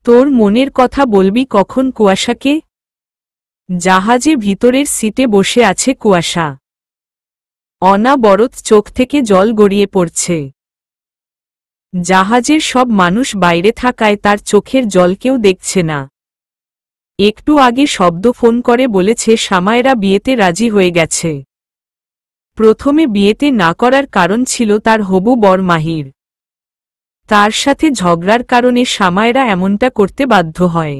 তোর মনের কথা বলবি কখন কুয়াশাকে? জাহাজে ভিতরের সিটে বসে আছে কুয়াশা। অনাবরত চোখ থেকে জল গড়িয়ে পড়ছে। জাহাজের সব মানুষ বাইরে থাকায় তার চোখের জল কেউ দেখছে না। একটু আগে শব্দ ফোন করে বলেছে সামায়রা বিয়েতে রাজি হয়ে গেছে। প্রথমে বিয়েতে না করার কারণ ছিল তার হবু বর মাহির। তার সাথে ঝগড়ার কারণে সামায়রা এমনটা করতে বাধ্য হয়।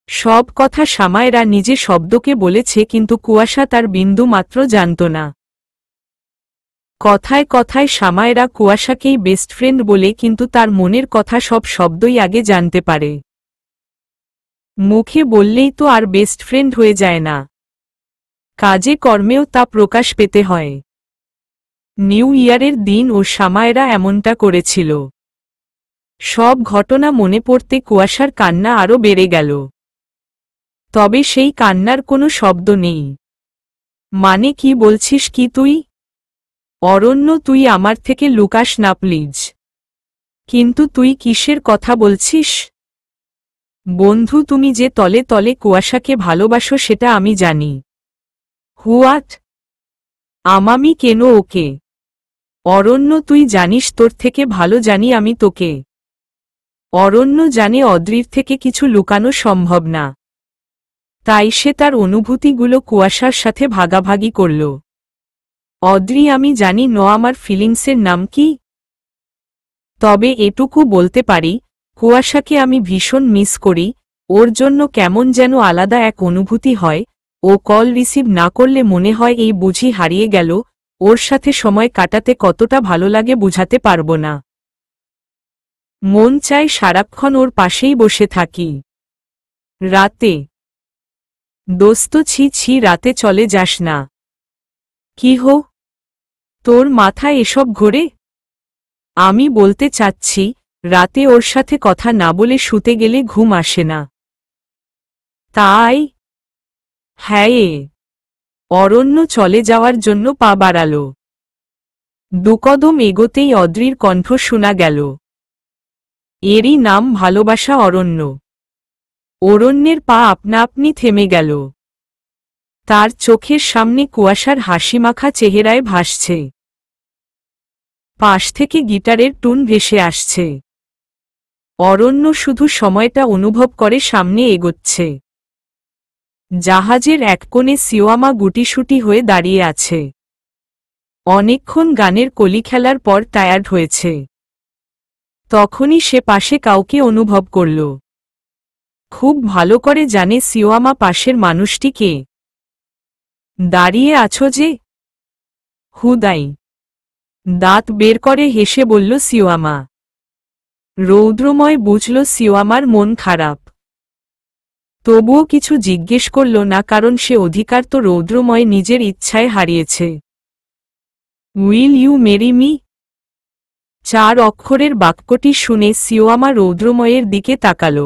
সব কথা সামায়রা নিজে শব্দকে বলেছে, কিন্তু কুয়াশা তার বিন্দু মাত্র জানত না। কথায় কথায় সামায়রা কুয়াশাকেই বেস্ট ফ্রেন্ড বলে, কিন্তু তার মনের কথা সব শব্দই আগে জানতে পারে। মুখে বললেই তো আর বেস্ট ফ্রেন্ড হয়ে যায় না, কাজে কর্মেও তা প্রকাশ পেতে হয়। নিউ ইয়ারের দিন ও সামায়রা এমনটা করেছিল। সব ঘটনা মনে পড়তে কুয়াশার কান্না আরও বেড়ে গেল। তবে সেই কান্নার কোনো শব্দ নেই। মানে কি বলছিস কি তুই? অরণ্য, তুই আমার থেকে লুকাস না প্লিজ। কিন্তু তুই কিসের কথা বলছিস? বন্ধু, তুমি যে তলে তলে কুয়াশাকে ভালোবাসো সেটা আমি জানি। হুয়াট? আমি কেন ওকে? অরণ্য, তুই জানিস, তোর থেকে ভালো জানি আমি তোকে। অরণ্য জানে অদ্রির থেকে কিছু লুকানো সম্ভব না, তাই সে তার অনুভূতিগুলো কুয়াশার সাথে ভাগাভাগি করল। অদ্রি, আমি জানি ন আমার ফিলিংসের নাম কি, তবে এটুকু বলতে পারি কুয়াশাকে আমি ভীষণ মিস করি। ওর জন্য কেমন যেন আলাদা এক অনুভূতি হয়। ও কল রিসিভ না করলে মনে হয় এই বুঝি হারিয়ে গেল। ওর সাথে সময় কাটাতে কতটা ভালো লাগে বুঝাতে পারবো না। মন চায় সারাক্ষণ ওর পাশেই বসে থাকি। রাতে, দোস্ত, ছি ছি, রাতে চলে যাস না। কি হো, তোর মাথায় এসব ঘোরে? আমি বলতে চাচ্ছি, রাতে ওর সাথে কথা না বলে শুতে গেলে ঘুম আসে না। তাই? হ্যাঁ। অরণ্য চলে যাওয়ার জন্য পা বাড়াল। দুকদম এগোতেই অদ্রির কণ্ঠ শোনা গেল। এরই নাম ভালোবাসা অরণ্য। অরণ্যের পা আপনা আপনি থেমে গেল। তার চোখের সামনে কুয়াশার হাসিমাখা চেহারায় ভাসছে। পাশ থেকে গিটারের টুন ভেসে আসছে। অরণ্য শুধু সময়টা অনুভব করে সামনে এগোচ্ছে। জাহাজের এক কোণে সিওয়ামা গুটিসুটি হয়ে দাঁড়িয়ে আছে। অনেকক্ষণ গানের কলি খেলার পর টায়ার্ড হয়েছে। তখনই সে পাশে কাউকে অনুভব করল। খুব ভালো করে জানে সিওয়ামা পাশের মানুষটি কে। দাঁড়িয়ে আছো যে? হুদাই। দাঁত বের করে হেসে বলল সিওয়ামা। রৌদ্রময় বুঝল সিওয়ামার মন খারাপ। তবুও কিছু জিজ্ঞেস করল না, কারণ সে অধিকার তো রৌদ্রময় নিজের ইচ্ছায় হারিয়েছে। Will you marry me? 4 অক্ষরের বাক্যটি শুনে সিওয়ামা রৌদ্রময়ের দিকে তাকাল।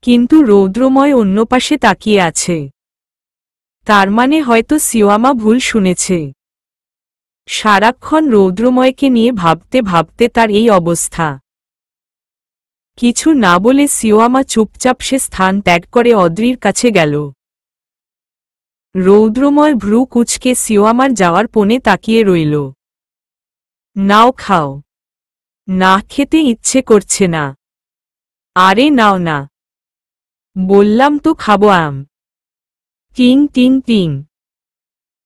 কিন্তু রৌদ্রময় অন্য পাশে তাকিয়ে আছে। তার মানে হয়তো সিওয়ামা ভুল শুনেছে। সারাক্ষণ রৌদ্রময়কে নিয়ে ভাবতে ভাবতে তার এই অবস্থা। কিছু না বলে সিওয়ামা চুপচাপ সে স্থান ত্যাগ করে অদ্রির কাছে গেল। রৌদ্রময় ভ্রু কুঁচকে সিওয়ামার যাওয়ার পোনে তাকিয়ে রইল। নাও, খাও। না খেতে ইচ্ছে করছে না। আরে নাও না, বললাম তো খাবো আম। টিং টিং টিং।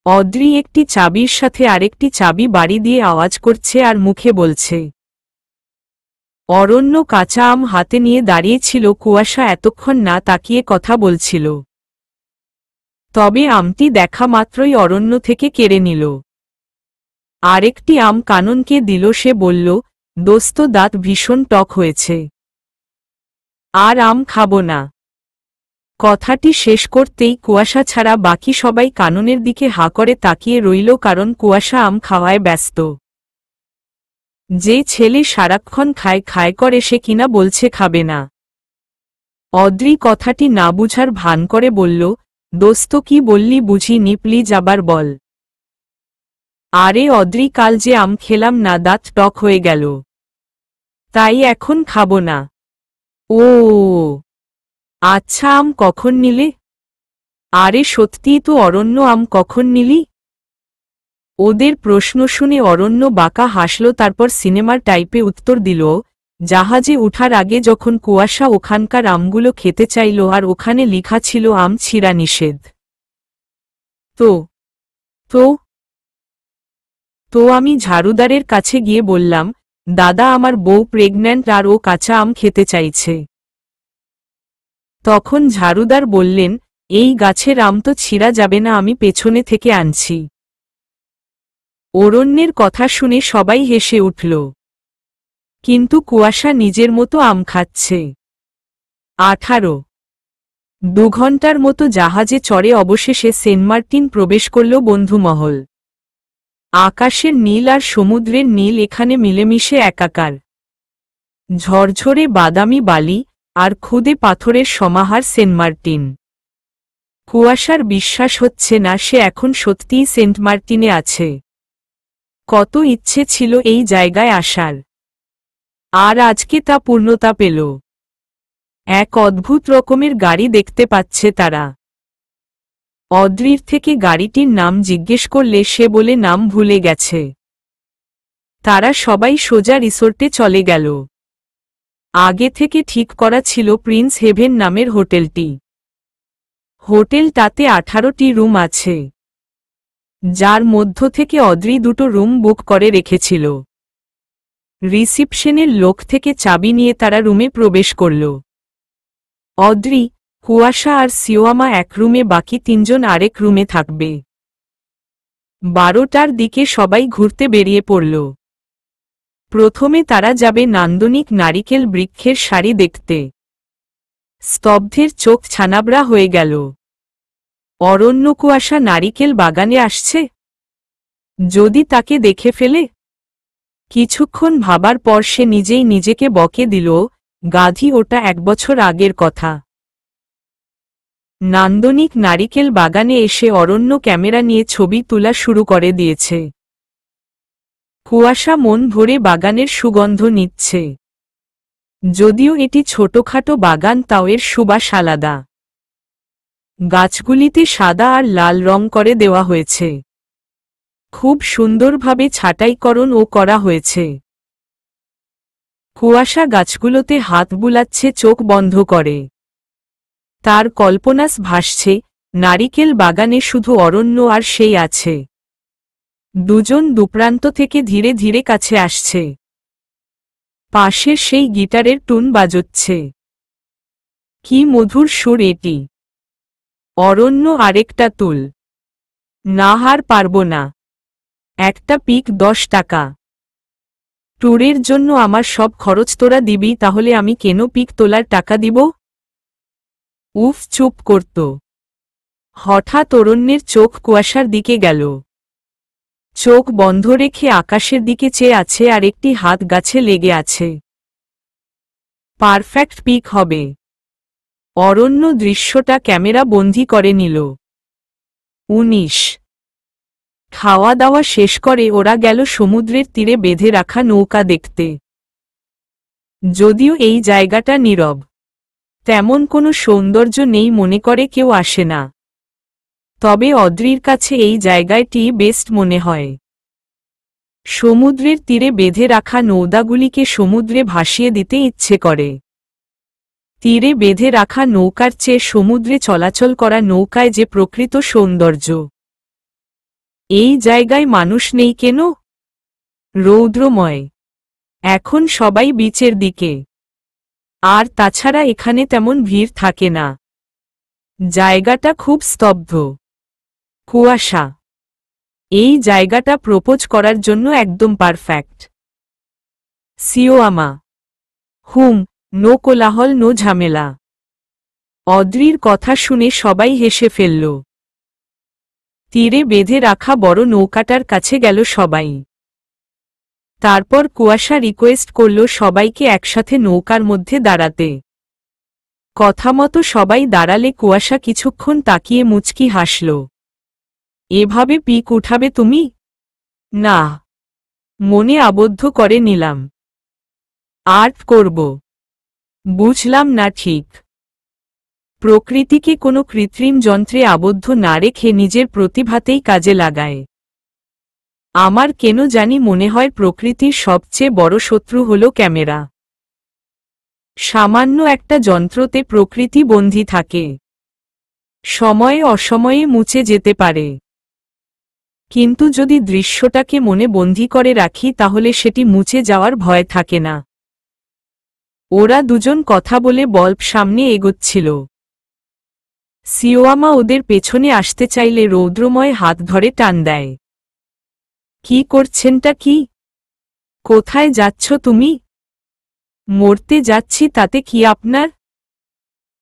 অদ্রি একটি চাবির সাথে আরেকটি চাবি বাড়ি দিয়ে আওয়াজ করছে আর মুখে বলছে। অরণ্য কাঁচা আম হাতে নিয়ে দাঁড়িয়েছিল। কুয়াশা এতক্ষণ না তাকিয়ে কথা বলছিল। তবে আমটি দেখা মাত্রই অরণ্য থেকে কেড়ে নিল। আরেকটি আম কাননকে দিল। সে বলল, দোস্ত, দাঁত ভীষণ টক হয়েছে, আর আম খাবো না। কথাটি শেষ করতেই কুয়াশা ছাড়া বাকি সবাই কাননের দিকে হাঁ করে তাকিয়ে রইল, কারণ কুয়াশা আম খাওয়ায় ব্যস্ত। যে ছেলে সারাক্ষণ খায় খায় করে, সে কিনা বলছে খাবে না। অদ্রি কথাটি না বুঝার ভান করে বলল, দোস্ত, কি বললি বুঝিনি, প্লিজ আবার বল। আরে অদ্রি, কাল যে আম খেলাম না, দাঁত টক হয়ে গেল, তাই এখন খাবো না। ও আচ্ছা, আম কখন নিলে? আরে সত্যিই তো অরণ্য, আম কখন নিলি? ওদের প্রশ্ন শুনে অরণ্য বাঁকা হাসল, তারপর সিনেমার টাইপে উত্তর দিল, জাহাজে ওঠার আগে যখন কুয়াশা ওখানকার আমগুলো খেতে চাইল, আর ওখানে লেখা ছিল আম ছিঁড়া নিষেধ। তো তো তো আমি ঝাড়ুদারের কাছে গিয়ে বললাম, দাদা, আমার বউ প্রেগন্যান্ট আর ও কাঁচা আম খেতে চাইছে। তখন ঝাড়ুদার বললেন, এই গাছের আম তো ছিঁড়া যাবে না, আমি পেছনে থেকে আনছি। অরণ্যের কথা শুনে সবাই হেসে উঠল, কিন্তু কুয়াশা নিজের মতো আম খাচ্ছে। ২ ঘন্টার মতো জাহাজে চড়ে অবশেষে সেন্ট মার্টিন প্রবেশ করল বন্ধুমহল। আকাশের নীল আর সমুদ্রের নীল এখানে মিলেমিশে একাকার। ঝরঝরে বাদামি বালি আর খুদে পাথরের সমাহার সেন্ট মার্টিন। কুয়াশার বিশ্বাস হচ্ছে না সে এখন সত্যিই সেন্ট মার্টিনে আছে। কত ইচ্ছে ছিল এই জায়গায় আসার, আর আজকে তা পূর্ণতা পেল। এক অদ্ভুত রকমের গাড়ি দেখতে পাচ্ছে তারা। অদ্রির থেকে গাড়িটির নাম জিজ্ঞেস করলে সে বলে নাম ভুলে গেছে। তারা সবাই সোজা রিসোর্টে চলে গেল। আগে থেকে ঠিক করা ছিল প্রিন্স হেভেন নামের হোটেলটি। হোটেলটাতে 18টি রুম আছে, যার মধ্য থেকে অদ্রি 2টো রুম বুক করে রেখেছিল। রিসিপশনের লোক থেকে চাবি নিয়ে তারা রুমে প্রবেশ করল। অদ্রি, কুয়াশা আর সিওয়ামা এক রুমে, বাকি 3 জন আরেক রুমে থাকবে। 12টার দিকে সবাই ঘুরতে বেরিয়ে পড়ল। প্রথমে তারা যাবে নান্দনিক নারিকেল বৃক্ষের সারি দেখতে। স্তব্ধের চোখ ছানাবড়া হয়ে গেল। অরণ্য, কুয়াশা নারিকেল বাগানে আসছে? যদি তাকে দেখে ফেলে? কিছুক্ষণ ভাবার পর সে নিজেই নিজেকে বকে দিল, গাধি, ওটা 1 বছর আগের কথা। নান্দনিক নারিকেল বাগানে এসে অরণ্য ক্যামেরা নিয়ে ছবি তোলা শুরু করে দিয়েছে। কুয়াশা মন ভরে বাগানের সুগন্ধ নিচ্ছে। যদিও এটি ছোটখাটো বাগান, তাও এর সুবাস আলাদা। গাছগুলিতে সাদা আর লাল রং করে দেওয়া হয়েছে। খুব সুন্দরভাবে ছাঁটাইকরণও করা হয়েছে। কুয়াশা গাছগুলোতে হাত বুলাচ্ছে চোখ বন্ধ করে। তার কল্পনাস ভাসছে, নারিকেল বাগানে শুধু অরণ্য আর সেই আছে। 2 জন দুপ্রান্ত থেকে ধীরে ধীরে কাছে আসছে। পাশের সেই গিটারের টুন বাজচ্ছে। কি মধুর সুর এটি! অরণ্য, আরেকটা তুল। না, হার পারবো না। একটা পিক 10 টাকা। ট্যুরের জন্য আমার সব খরচ তোরা দিবি, তাহলে আমি কেন পিক তোলার টাকা দিব? উফ, চুপ করত। হঠাৎ অরণ্যের চোখ কুয়াশার দিকে গেল। চোখ বন্ধ রেখে আকাশের দিকে চেয়ে আছে, আর একটি হাত গাছে লেগে আছে। পারফেক্ট পিক হবে। অরণ্য দৃশ্যটা ক্যামেরা বন্দি করে নিল। 19 খাওয়া দাওয়া শেষ করে ওরা গেল সমুদ্রের তীরে বেঁধে রাখা নৌকা দেখতে। যদিও এই জায়গাটা নীরব, তেমন কোনো সৌন্দর্য নেই মনে করে কেউ আসে না, তবে অদ্রির কাছে এই জায়গাটি বেস্ট মনে হয়। সমুদ্রের তীরে বেঁধে রাখা নৌদাগুলিকে সমুদ্রে ভাসিয়ে দিতে ইচ্ছে করে। তীরে বেঁধে রাখা নৌকার চেয়ে সমুদ্রে চলাচল করা নৌকায় যে প্রকৃত সৌন্দর্য। এই জায়গায় মানুষ নেই কেন? রৌদ্রময়। এখন সবাই বিচের দিকে। আর তাছাড়া এখানে তেমন ভিড় থাকে না। জায়গাটা খুব স্তব্ধ। কুয়াশা। এই জায়গাটা প্রপোজ করার জন্য একদম পারফেক্ট। সিওয়ামা। নো কোলাহল, নো ঝামেলা। অদ্রির কথা শুনে সবাই হেসে ফেলল। তীরে বেঁধে রাখা বড় নৌকাটার কাছে গেল সবাই। তারপর কুয়াশা রিকোয়েস্ট করল সবাইকে একসাথে নৌকার মধ্যে দাঁড়াতে। কথা মতো সবাই দাঁড়ালে কুয়াশা কিছুক্ষণ তাকিয়ে মুচকি হাসল। এভাবে পিক উঠাবে তুমি? না, মনে আবদ্ধ করে নিলাম। আর্ট করব। বুঝলাম না ঠিক। প্রকৃতিকে কোনো কৃত্রিম যন্ত্রে আবদ্ধ না রেখে নিজের প্রতিভাতেই কাজে লাগায়। আমার কেন জানি মনে হয় প্রকৃতির সবচেয়ে বড় শত্রু হল ক্যামেরা। সামান্য একটা যন্ত্রতে প্রকৃতি বন্দী থাকে, সময়ে অসময়ে মুছে যেতে পারে। কিন্তু যদি দৃশ্যটাকে মনে বন্দী করে রাখি তাহলে সেটি মুছে যাওয়ার ভয় থাকে না। ওরা দুজন কথা বলে বল্ব সামনে এগোচ্ছিল। সিওয়ামা ওদের পেছনে আসতে চাইলে রৌদ্রময় হাত ধরে টান দেয়। কি করছেনটা কি? কোথায় যাচ্ছ তুমি? মরতে যাচ্ছি, তাতে কি আপনার?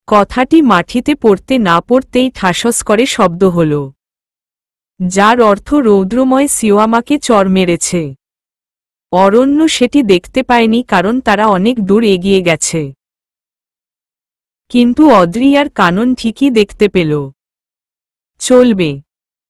কথাটি মাটিতে পড়তে না পড়তেই ঠাসস করে শব্দ হল, যার অর্থ রৌদ্রময় সিওয়ামাকে চর মেরেছে। অরণ্য সেটি দেখতে পায়নি কারণ তারা অনেক দূর এগিয়ে গেছে। কিন্তু অদ্রি আর কানন ঠিকই দেখতে পেল। চলবে।